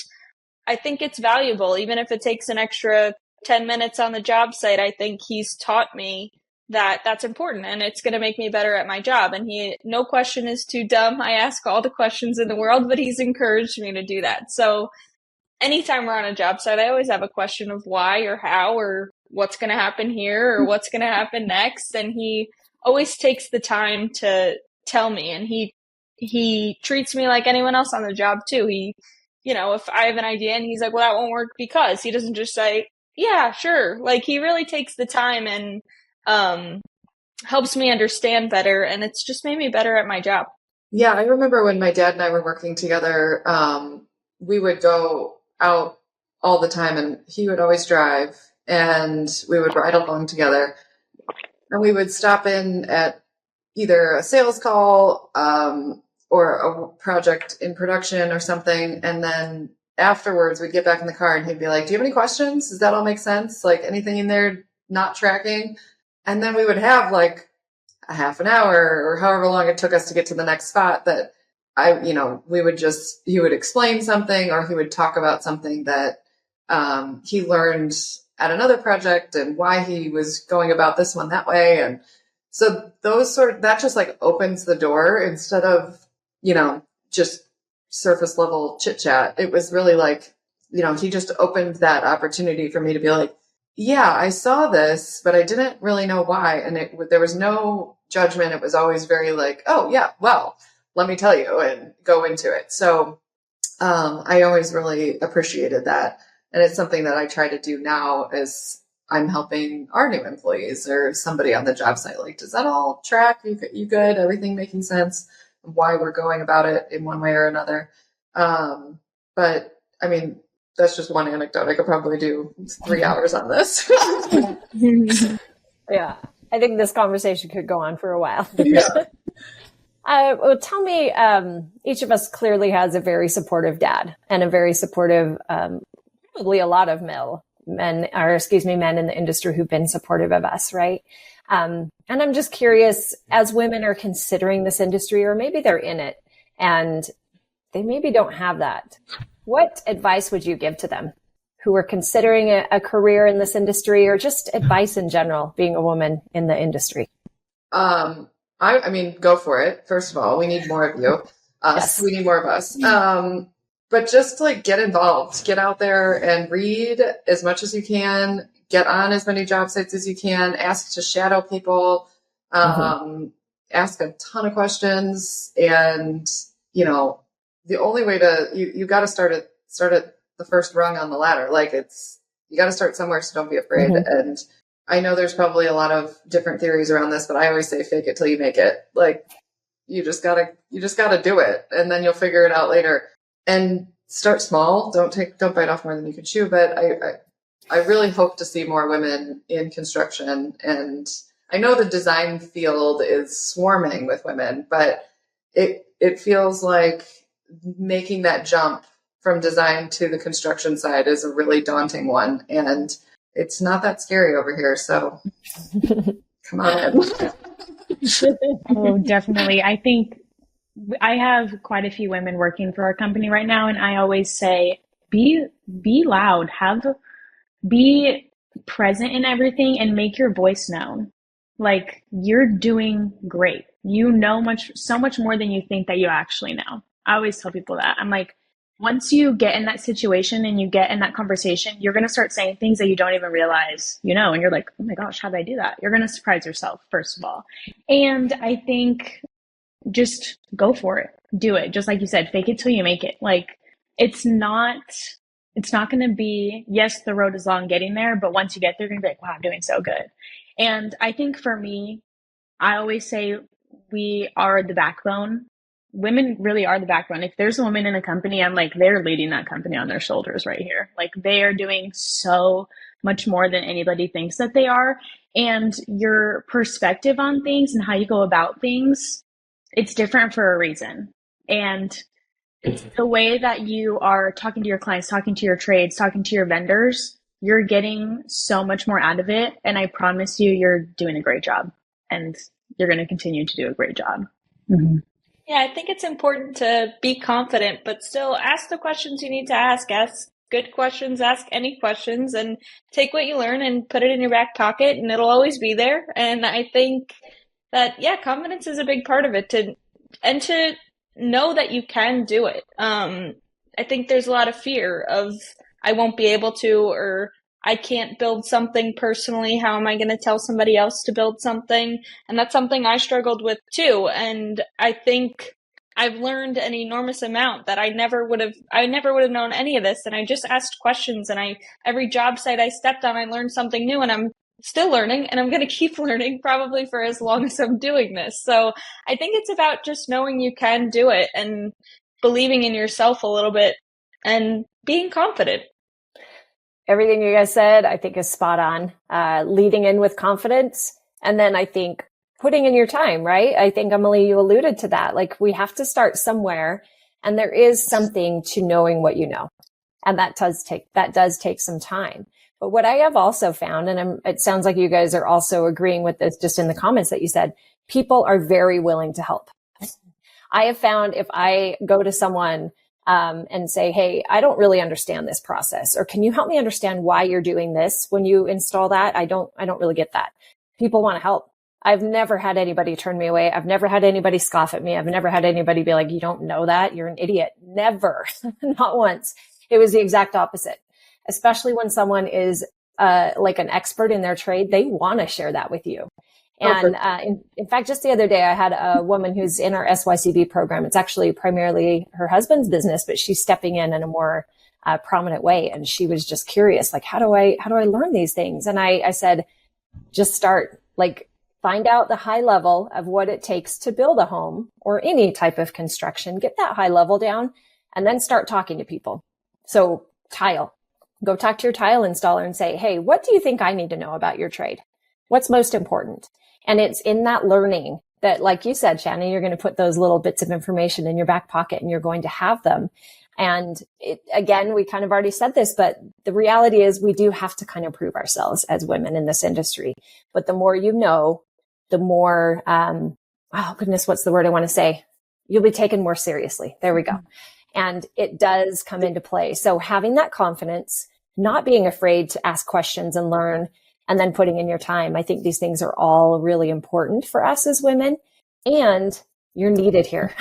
I think it's valuable, even if it takes an extra 10 minutes on the job site. I think he's taught me that that's important and it's going to make me better at my job. And no question is too dumb. I ask all the questions in the world, but he's encouraged me to do that. So anytime we're on a job site, I always have a question of why or how or what's going to happen here or what's going to happen next. And he always takes the time to tell me, and he treats me like anyone else on the job too. If I have an idea and he's like, well, that won't work because, he doesn't just say, yeah, sure. Like, he really takes the time and helps me understand better, and it's just made me better at my job. Yeah, I remember when my dad and I were working together, we would go out all the time, and he would always drive, and we would ride along together, and we would stop in at either a sales call or a project in production or something, and then afterwards we'd get back in the car and he'd be like, do you have any questions? Does that all make sense? Like, anything in there not tracking? And then we would have like a half an hour or however long it took us to get to the next spot that he would explain something, or he would talk about something that he learned at another project and why he was going about this one that way. And so that just like opens the door instead of, just surface level chit chat. It was really like, he just opened that opportunity for me to be like, yeah, I saw this, but I didn't really know why. And there was no judgment. It was always very like, oh yeah, well, let me tell you, and go into it. So I always really appreciated that. And it's something that I try to do now as I'm helping our new employees or somebody on the job site. Like, does that all track? You good? Everything making sense? Why we're going about it in one way or another. But I mean, that's just one anecdote. I could probably do 3 hours on this. Yeah. I think this conversation could go on for a while. Yeah. Well, tell me, each of us clearly has a very supportive dad and a very supportive, probably a lot of men in the industry who've been supportive of us, right? And I'm just curious, as women are considering this industry, or maybe they're in it and they maybe don't have that, what advice would you give to them who are considering a career in this industry, or just advice in general, being a woman in the industry? I mean, go for it. First of all, we need more of you. Yes. We need more of us. But just like get involved, get out there and read as much as you can, get on as many job sites as you can, ask to shadow people, ask a ton of questions. And, you know, the only way you got to start at the first rung on the ladder. Like you got to start somewhere. So don't be afraid. And I know there's probably a lot of different theories around this, but I always say fake it till you make it. Like you just gotta do it, and then you'll figure it out later. And start small. Don't bite off more than you can chew. But I really hope to see more women in construction. And I know the design field is swarming with women, but it feels like making that jump from design to the construction side is a really daunting one. And it's not that scary over here. So come on in. Oh, definitely. I think I have quite a few women working for our company right now. And I always say, be loud, be present in everything and make your voice known. Like, you're doing great. You know so much more than you think that you actually know. I always tell people that. I'm like, once you get in that situation and you get in that conversation, you're going to start saying things that you don't even realize, you know, and you're like, oh my gosh, how did I do that? You're going to surprise yourself, first of all. And I think just go for it. Do it. Just like you said, fake it till you make it. Like, it's not going to be, yes, the road is long getting there, but once you get there, you're going to be like, wow, I'm doing so good. And I think for me, I always say we are the backbone. Women really are the backbone. If there's a woman in a company, I'm like, they're leading that company on their shoulders right here. Like, they are doing so much more than anybody thinks that they are. And your perspective on things and how you go about things, it's different for a reason. And the way that you are talking to your clients, talking to your trades, talking to your vendors, you're getting so much more out of it. And I promise you, you're doing a great job. And you're going to continue to do a great job. Mm-hmm. Yeah, I think it's important to be confident, but still ask the questions you need to ask. Ask good questions, ask any questions, and take what you learn and put it in your back pocket, and it'll always be there. And I think that, yeah, confidence is a big part of it, to know that you can do it. I think there's a lot of fear of, I won't be able to, or I can't build something personally. How am I going to tell somebody else to build something? And that's something I struggled with too. And I think I've learned an enormous amount that I never would have known any of this. And I just asked questions, and every job site I stepped on, I learned something new, and I'm still learning, and I'm going to keep learning probably for as long as I'm doing this. So I think it's about just knowing you can do it and believing in yourself a little bit and being confident. Everything you guys said, I think, is spot on. Leading in with confidence. And then I think putting in your time, right? I think, Emily, you alluded to that. Like, we have to start somewhere, and there is something to knowing what you know. And that does take some time. But what I have also found, and it sounds like you guys are also agreeing with this just in the comments that you said, people are very willing to help. I have found if I go to someone and say, hey, I don't really understand this process, or can you help me understand why you're doing this when you install that? I don't really get that. People want to help. I've never had anybody turn me away. I've never had anybody scoff at me. I've never had anybody be like, you don't know that? You're an idiot. Never. Not once. It was the exact opposite. Especially when someone is like an expert in their trade, they want to share that with you. And in fact, just the other day, I had a woman who's in our SYCB program. It's actually primarily her husband's business, but she's stepping in a more prominent way. And she was just curious, like, how do I learn these things? And I said, just start, like, find out the high level of what it takes to build a home or any type of construction. Get that high level down and then start talking to people. So tile, go talk to your tile installer and say, hey, what do you think I need to know about your trade? What's most important? And it's in that learning that, like you said, Shannon, you're going to put those little bits of information in your back pocket and you're going to have them. And again, we kind of already said this, but the reality is we do have to kind of prove ourselves as women in this industry. But the more you know, the more, oh goodness, what's the word I want to say? You'll be taken more seriously. There we go. And it does come into play. So having that confidence, not being afraid to ask questions and learn, and then putting in your time. I think these things are all really important for us as women, and you're needed here.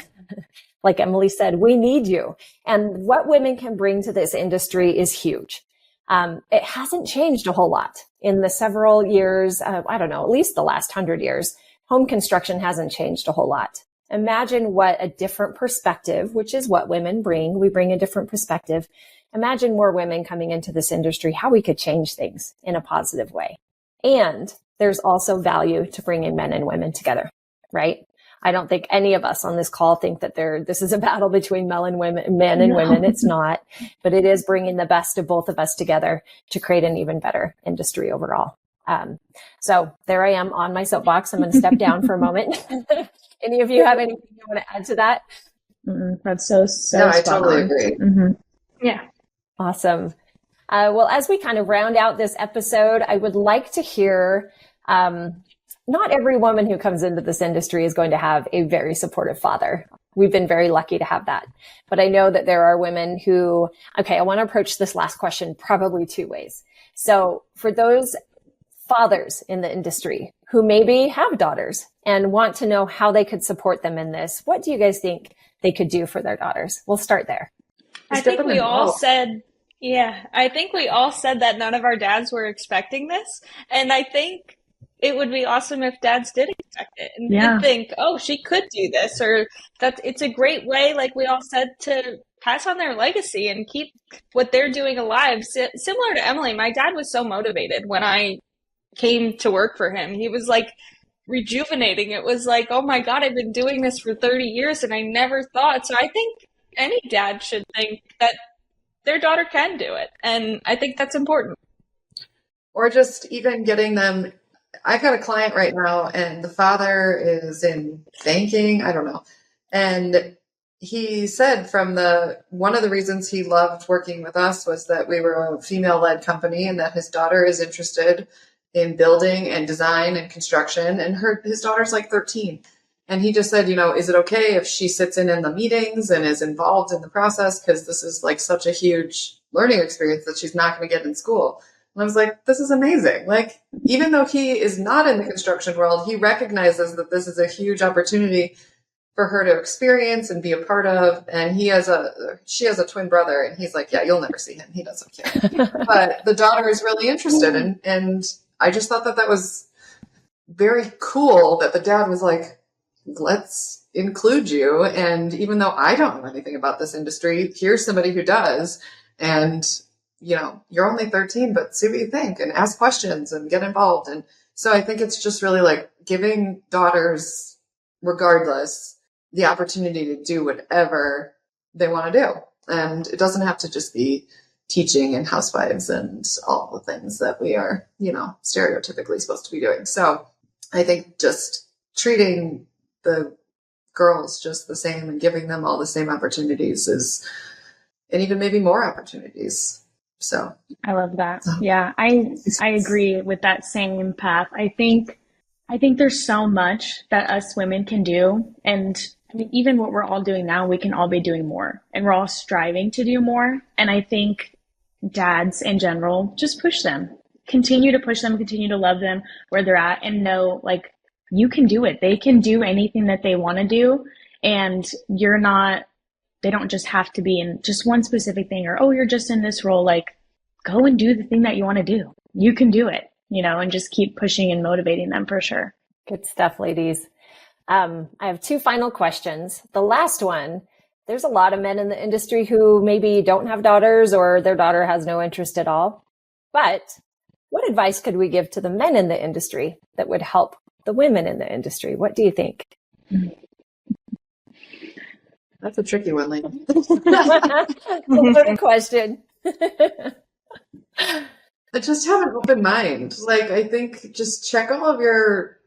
Like Emily said, we need you. And what women can bring to this industry is huge. It hasn't changed a whole lot in the several years. I don't know, at least the last 100 years, home construction hasn't changed a whole lot. Imagine what a different perspective, which is what women bring. We bring a different perspective. Imagine more women coming into this industry, how we could change things in a positive way. And there's also value to bringing men and women together, right? I don't think any of us on this call think that this is a battle between men and women. It's not, but it is bringing the best of both of us together to create an even better industry overall. So there I am on my soapbox. I'm going to step down for a moment. Any of you have anything you want to add to that? That's so no, I totally agree. Mm-hmm. Yeah. Awesome. Well, as we kind of round out this episode, I would like to hear, not every woman who comes into this industry is going to have a very supportive father. We've been very lucky to have that. But I know that there are women who, okay, I want to approach this last question probably two ways. So for those fathers in the industry who maybe have daughters and want to know how they could support them in this, what do you guys think they could do for their daughters? We'll start there. I think we all said that none of our dads were expecting this. And I think it would be awesome if dads did expect it and think, oh, she could do this, or that it's a great way, like we all said, to pass on their legacy and keep what they're doing alive. Similar to Emily, my dad was so motivated when I came to work for him. He was like rejuvenating. It was like, oh my God, I've been doing this for 30 years and I never thought. So I think any dad should think that their daughter can do it. And I think that's important. Or just even getting them. I've got a client right now and the father is in banking. I don't know. And he said one of the reasons he loved working with us was that we were a female-led company and that his daughter is interested in building and design and construction. And his daughter's like 13. And he just said, is it okay if she sits in the meetings and is involved in the process? Because this is like such a huge learning experience that she's not going to get in school. And I was like, this is amazing. Like, even though he is not in the construction world, he recognizes that this is a huge opportunity for her to experience and be a part of. And she has a twin brother and he's like, yeah, you'll never see him. He doesn't care. But the daughter is really interested. And I just thought that was very cool that the dad was like, let's include you. And even though I don't know anything about this industry, here's somebody who does. And, you're only 13, but see what you think and ask questions and get involved. And so I think it's just really like giving daughters, regardless, the opportunity to do whatever they want to do. And it doesn't have to just be teaching and housewives and all the things that we are, stereotypically supposed to be doing. So I think just treating the girls just the same and giving them all the same opportunities and even maybe more opportunities. So I love that. Yeah, I agree with that same path. I think there's so much that us women can do. And I mean, even what we're all doing now, we can all be doing more and we're all striving to do more. And I think dads in general, just push them, continue to push them, continue to love them where they're at and know like you can do it. They can do anything that they want to do. And they don't just have to be in just one specific thing or, oh, you're just in this role. Like, go and do the thing that you want to do. You can do it, and just keep pushing and motivating them for sure. Good stuff, ladies. I have two final questions. The last one, there's a lot of men in the industry who maybe don't have daughters or their daughter has no interest at all. But what advice could we give to the men in the industry that would help the women in the industry? What do you think? That's a tricky one, Leyah. A loaded question. Just have an open mind. Like, I think just check all of your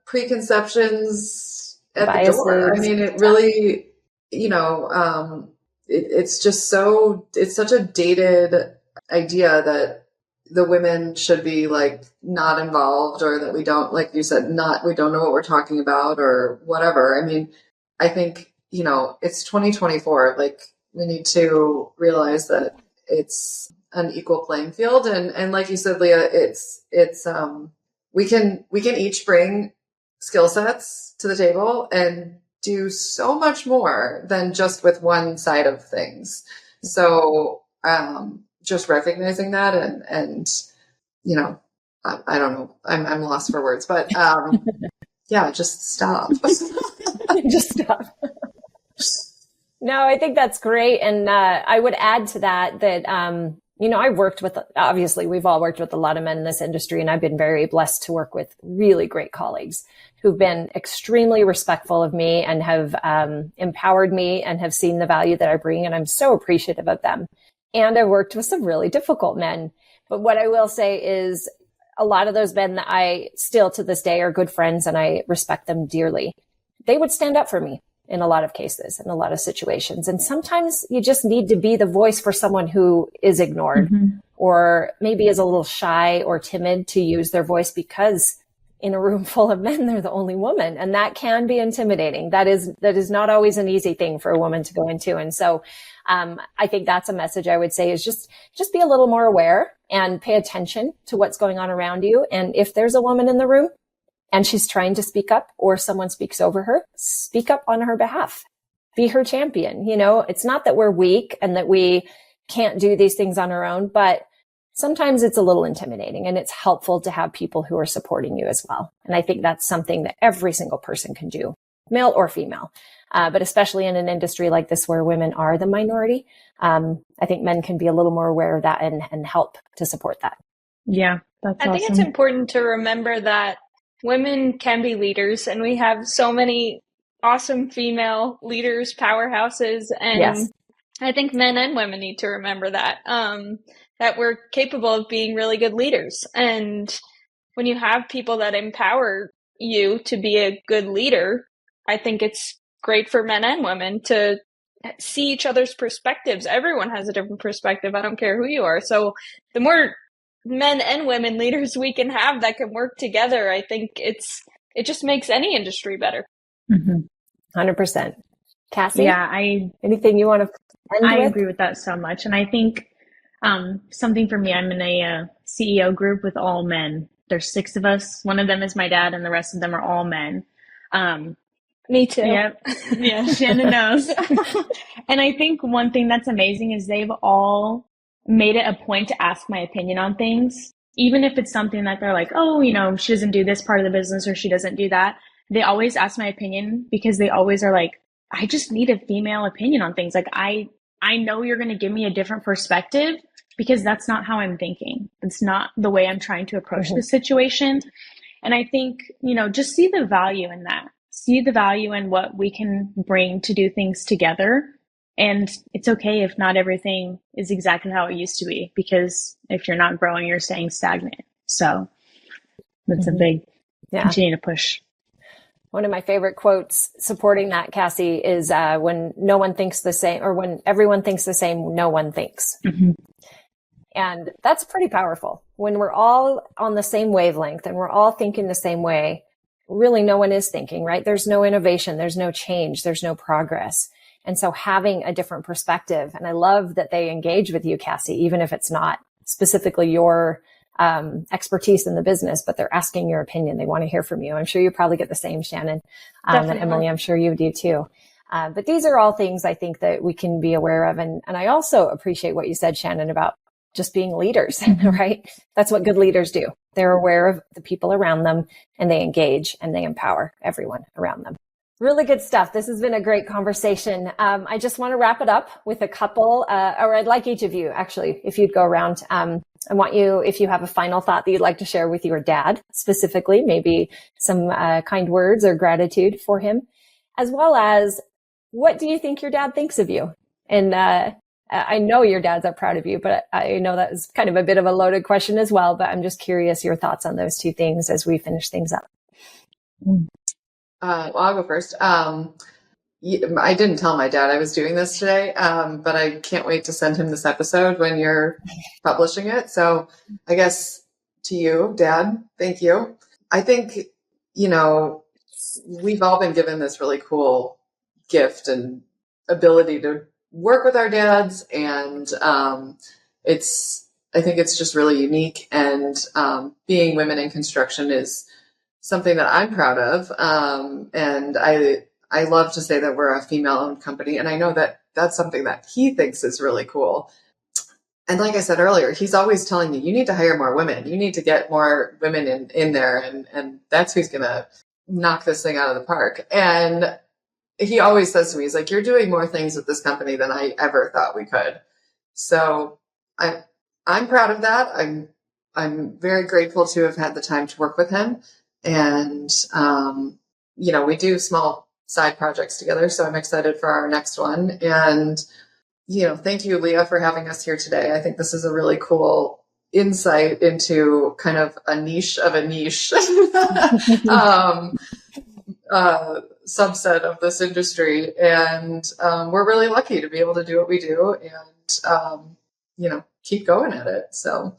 preconceptions at Biases. the door. I mean, it really, it's just it's such a dated idea that the women should be like not involved, or that we don't, like you said, we don't know what we're talking about or whatever. I mean, I think, it's 2024. Like, we need to realize that it's an equal playing field. And like you said, Leyah, it's we can each bring skill sets to the table and do so much more than just with one side of things. So, just recognizing that and, I don't know, I'm lost for words, but, yeah, just stop. Just stop. No, I think that's great. And, I would add to that, obviously we've all worked with a lot of men in this industry, and I've been very blessed to work with really great colleagues who've been extremely respectful of me and have empowered me and have seen the value that I bring. And I'm so appreciative of them. And I've worked with some really difficult men. But what I will say is a lot of those men that I still to this day are good friends and I respect them dearly. They would stand up for me in a lot of cases, in a lot of situations. And sometimes you just need to be the voice for someone who is ignored or maybe is a little shy or timid to use their voice, because in a room full of men, they're the only woman. And that can be intimidating. That is not always an easy thing for a woman to go into. And so, I think that's a message I would say is just be a little more aware and pay attention to what's going on around you. And if there's a woman in the room and she's trying to speak up, or someone speaks over her, speak up on her behalf. Be her champion. It's not that we're weak and that we can't do these things on our own, but sometimes it's a little intimidating, and it's helpful to have people who are supporting you as well. And I think that's something that every single person can do, male or female. But especially in an industry like this where women are the minority, I think men can be a little more aware of that and help to support that. Yeah, that's awesome. I think it's important to remember that women can be leaders, and we have so many awesome female leaders, powerhouses, and yes. I think men and women need to remember that, that we're capable of being really good leaders. And when you have people that empower you to be a good leader, I think it's great for men and women to see each other's perspectives. Everyone has a different perspective. I don't care who you are. So the more men and women leaders we can have that can work together, I think it just makes any industry better. 100%. Cassie? Yeah, anything you want to end with? I agree with that so much. And I think something for me, I'm in a CEO group with all men. There's 6 of us. One of them is my dad, and the rest of them are all men. Me too. Yep. Yeah, Shannon knows. And I think one thing that's amazing is they've all made it a point to ask my opinion on things. Even if it's something that they're like, oh, she doesn't do this part of the business, or she doesn't do that. They always ask my opinion, because they always are like, I just need a female opinion on things. Like, I know you're going to give me a different perspective, because that's not how I'm thinking. It's not the way I'm trying to approach the situation. And I think, just see the value in that. See the value in what we can bring to do things together. And it's okay if not everything is exactly how it used to be, because if you're not growing, you're staying stagnant. So that's a big continue to push. One of my favorite quotes supporting that, Cassie, is when no one thinks the same, or when everyone thinks the same, no one thinks. And that's pretty powerful. When we're all on the same wavelength and we're all thinking the same way, really no one is thinking, right? There's no innovation. There's no change. There's no progress. And so having a different perspective, and I love that they engage with you, Cassie, even if it's not specifically your expertise in the business, but they're asking your opinion. They want to hear from you. I'm sure you probably get the same, Shannon. And Emily, I'm sure you do too. But these are all things I think that we can be aware of. And I also appreciate what you said, Shannon, about just being leaders, right? That's what good leaders do. They're aware of the people around them and they engage and they empower everyone around them. Really good stuff. This has been a great conversation. I just want to wrap it up with a couple, or I'd like each of you, actually, if you'd go around. I want you, if you have a final thought that you'd like to share with your dad specifically, maybe some kind words or gratitude for him, as well as what do you think your dad thinks of you? And I know your dads are proud of you, but I know that is kind of a bit of a loaded question as well, but I'm just curious your thoughts on those two things as we finish things up. Well, I'll go first. I didn't tell my dad I was doing this today, but I can't wait to send him this episode when you're publishing it. So I guess to you, Dad, thank you. I think, we've all been given this really cool gift and ability to work with our dads. And I think it's just really unique. And being women in construction is something that I'm proud of. And I love to say that we're a female-owned company. And I know that that's something that he thinks is really cool. And like I said earlier, he's always telling me, you need to hire more women. You need to get more women in there. And that's who's going to knock this thing out of the park. And he always says to me, he's like, you're doing more things with this company than I ever thought we could. So I'm proud of that. I'm very grateful to have had the time to work with him. And, we do small side projects together. So I'm excited for our next one. And, thank you, Leyah, for having us here today. I think this is a really cool insight into kind of a niche of a niche subset of this industry. And we're really lucky to be able to do what we do and, keep going at it. So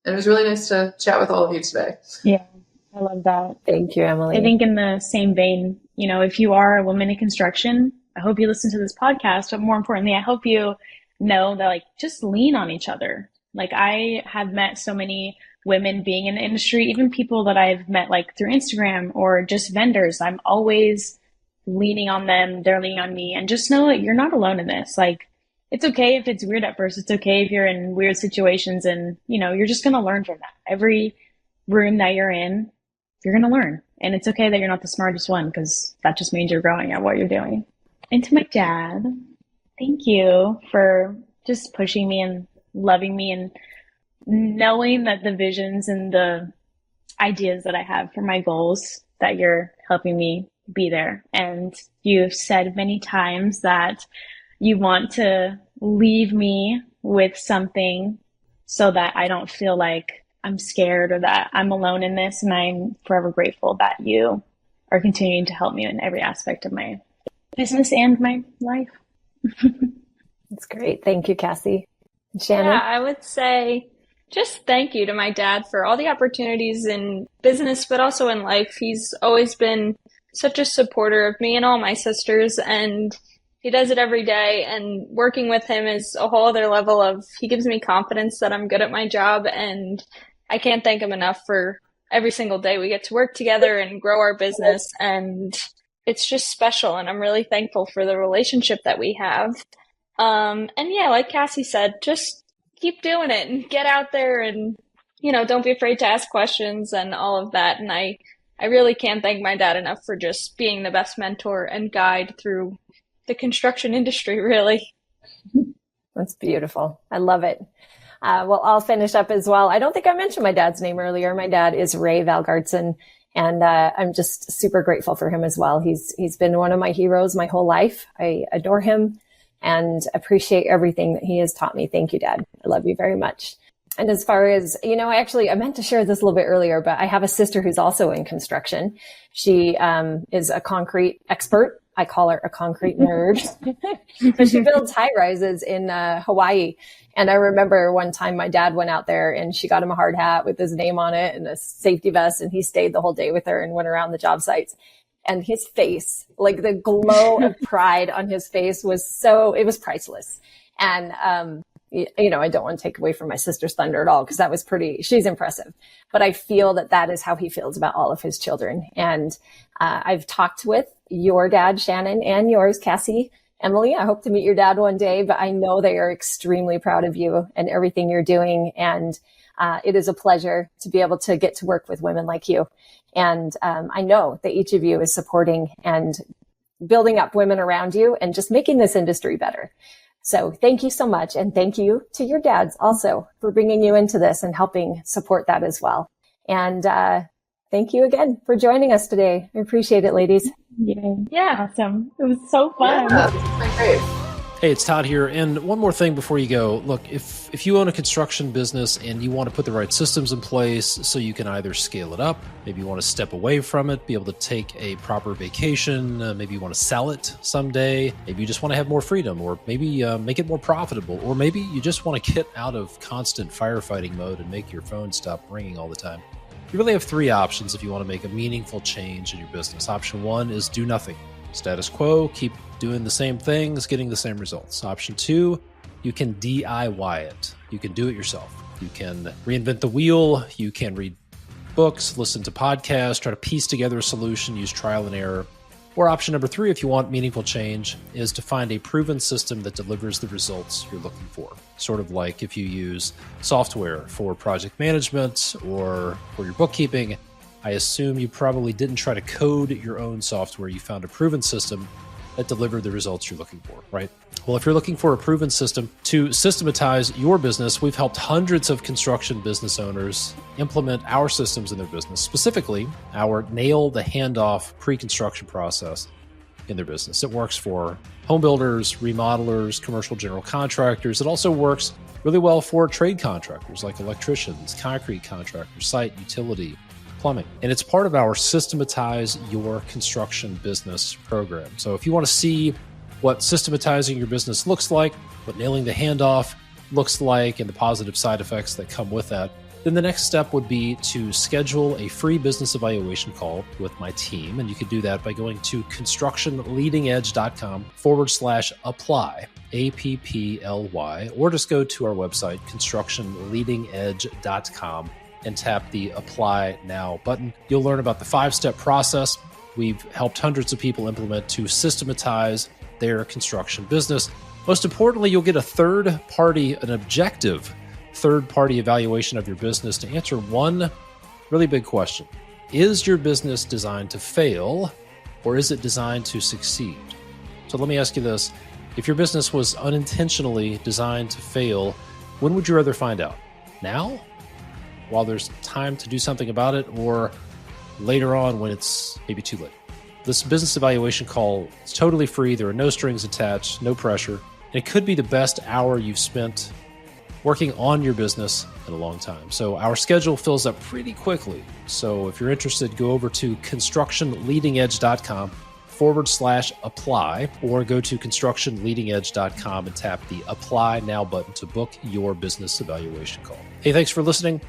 it was really nice to chat with all of you today. Yeah. I love that. Thank you, Emily. I think in the same vein, if you are a woman in construction, I hope you listen to this podcast, but more importantly, I hope you know that just lean on each other. I have met so many women being in the industry, even people that I've met through Instagram or just vendors. I'm always leaning on them. They're leaning on me, and just know that you're not alone in this. It's okay if it's weird at first. It's okay if you're in weird situations and, you're just going to learn from that. Every room that you're in, you're going to learn. And it's okay that you're not the smartest one, because that just means you're growing at what you're doing. And to my dad, thank you for just pushing me and loving me and knowing that the visions and the ideas that I have for my goals, that you're helping me be there. And you've said many times that you want to leave me with something so that I don't feel like I'm scared or that I'm alone in this. And I'm forever grateful that you are continuing to help me in every aspect of my business and my life. That's great. Thank you, Cassie. Shannon? Yeah, I would say just thank you to my dad for all the opportunities in business, but also in life. He's always been such a supporter of me and all my sisters, and he does it every day. And working with him is a whole other level of, he gives me confidence that I'm good at my job, and I can't thank him enough for every single day we get to work together and grow our business. And it's just special. And I'm really thankful for the relationship that we have. And yeah, like Cassie said, just keep doing it and get out there and, don't be afraid to ask questions and all of that. And I really can't thank my dad enough for just being the best mentor and guide through the construction industry, really. That's beautiful. I love it. Well, I'll finish up as well. I don't think I mentioned my dad's name earlier. My dad is Ray Valgartson, and I'm just super grateful for him as well. He's been one of my heroes my whole life. I adore him and appreciate everything that he has taught me. Thank you, Dad. I love you very much. And as far as, I meant to share this a little bit earlier, but I have a sister who's also in construction. She is a concrete expert. I call her a concrete nerd, but she builds high rises in Hawaii. And I remember one time my dad went out there and she got him a hard hat with his name on it and a safety vest. And he stayed the whole day with her and went around the job sites. And his face, the glow of pride on his face it was priceless. And, I don't want to take away from my sister's thunder at all, because that was she's impressive. But I feel that is how he feels about all of his children. And I've talked with your dad, Shannon, and yours, Cassie, Emily, I hope to meet your dad one day, but I know they are extremely proud of you and everything you're doing. And it is a pleasure to be able to get to work with women like you. And I know that each of you is supporting and building up women around you and just making this industry better. So thank you so much. And thank you to your dads also for bringing you into this and helping support that as well. And thank you again for joining us today. I appreciate it, ladies. Yeah. Awesome. It was so fun. Yeah, this has been great. Hey, it's Todd here. And one more thing before you go. Look, if you own a construction business and you want to put the right systems in place so you can either scale it up, maybe you want to step away from it, be able to take a proper vacation, maybe you want to sell it someday, maybe you just want to have more freedom, or maybe make it more profitable, or maybe you just want to get out of constant firefighting mode and make your phone stop ringing all the time. You really have three options if you want to make a meaningful change in your business. Option one is do nothing. Status quo, keep doing the same things, getting the same results. Option two, you can DIY it. You can do it yourself. You can reinvent the wheel. You can read books, listen to podcasts, try to piece together a solution, use trial and error. Or option number three, if you want meaningful change, is to find a proven system that delivers the results you're looking for. Sort of like if you use software for project management or for your bookkeeping, I assume you probably didn't try to code your own software. You found a proven system that delivered the results you're looking for, right? Well, if you're looking for a proven system to systematize your business, we've helped hundreds of construction business owners implement our systems in their business, specifically our nail the handoff pre-construction process in their business. It works for home builders, remodelers, commercial general contractors. It also works really well for trade contractors like electricians, concrete contractors, site, utility, plumbing. And it's part of our Systematize Your Construction Business program. So if you want to see what systematizing your business looks like, what nailing the handoff looks like, and the positive side effects that come with that, then the next step would be to schedule a free business evaluation call with my team. And you can do that by going to constructionleadingedge.com/apply, APPLY, or just go to our website, constructionleadingedge.com, and tap the Apply Now button. You'll learn about the 5-step process we've helped hundreds of people implement to systematize their construction business. Most importantly, you'll get an objective third-party evaluation of your business to answer one really big question. Is your business designed to fail, or is it designed to succeed? So let me ask you this. If your business was unintentionally designed to fail, when would you rather find out? Now, while there's time to do something about it, or later on when it's maybe too late? This business evaluation call is totally free. There are no strings attached, no pressure. And it could be the best hour you've spent working on your business in a long time. So our schedule fills up pretty quickly. So if you're interested, go over to constructionleadingedge.com/apply, or go to constructionleadingedge.com and tap the Apply Now button to book your business evaluation call. Hey, thanks for listening.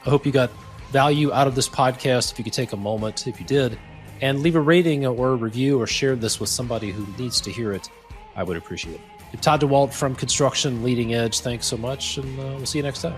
I hope you got value out of this podcast. If you could take a moment, if you did, and leave a rating or a review or share this with somebody who needs to hear it, I would appreciate it. Todd Dawalt from Construction Leading Edge, thanks so much, and we'll see you next time.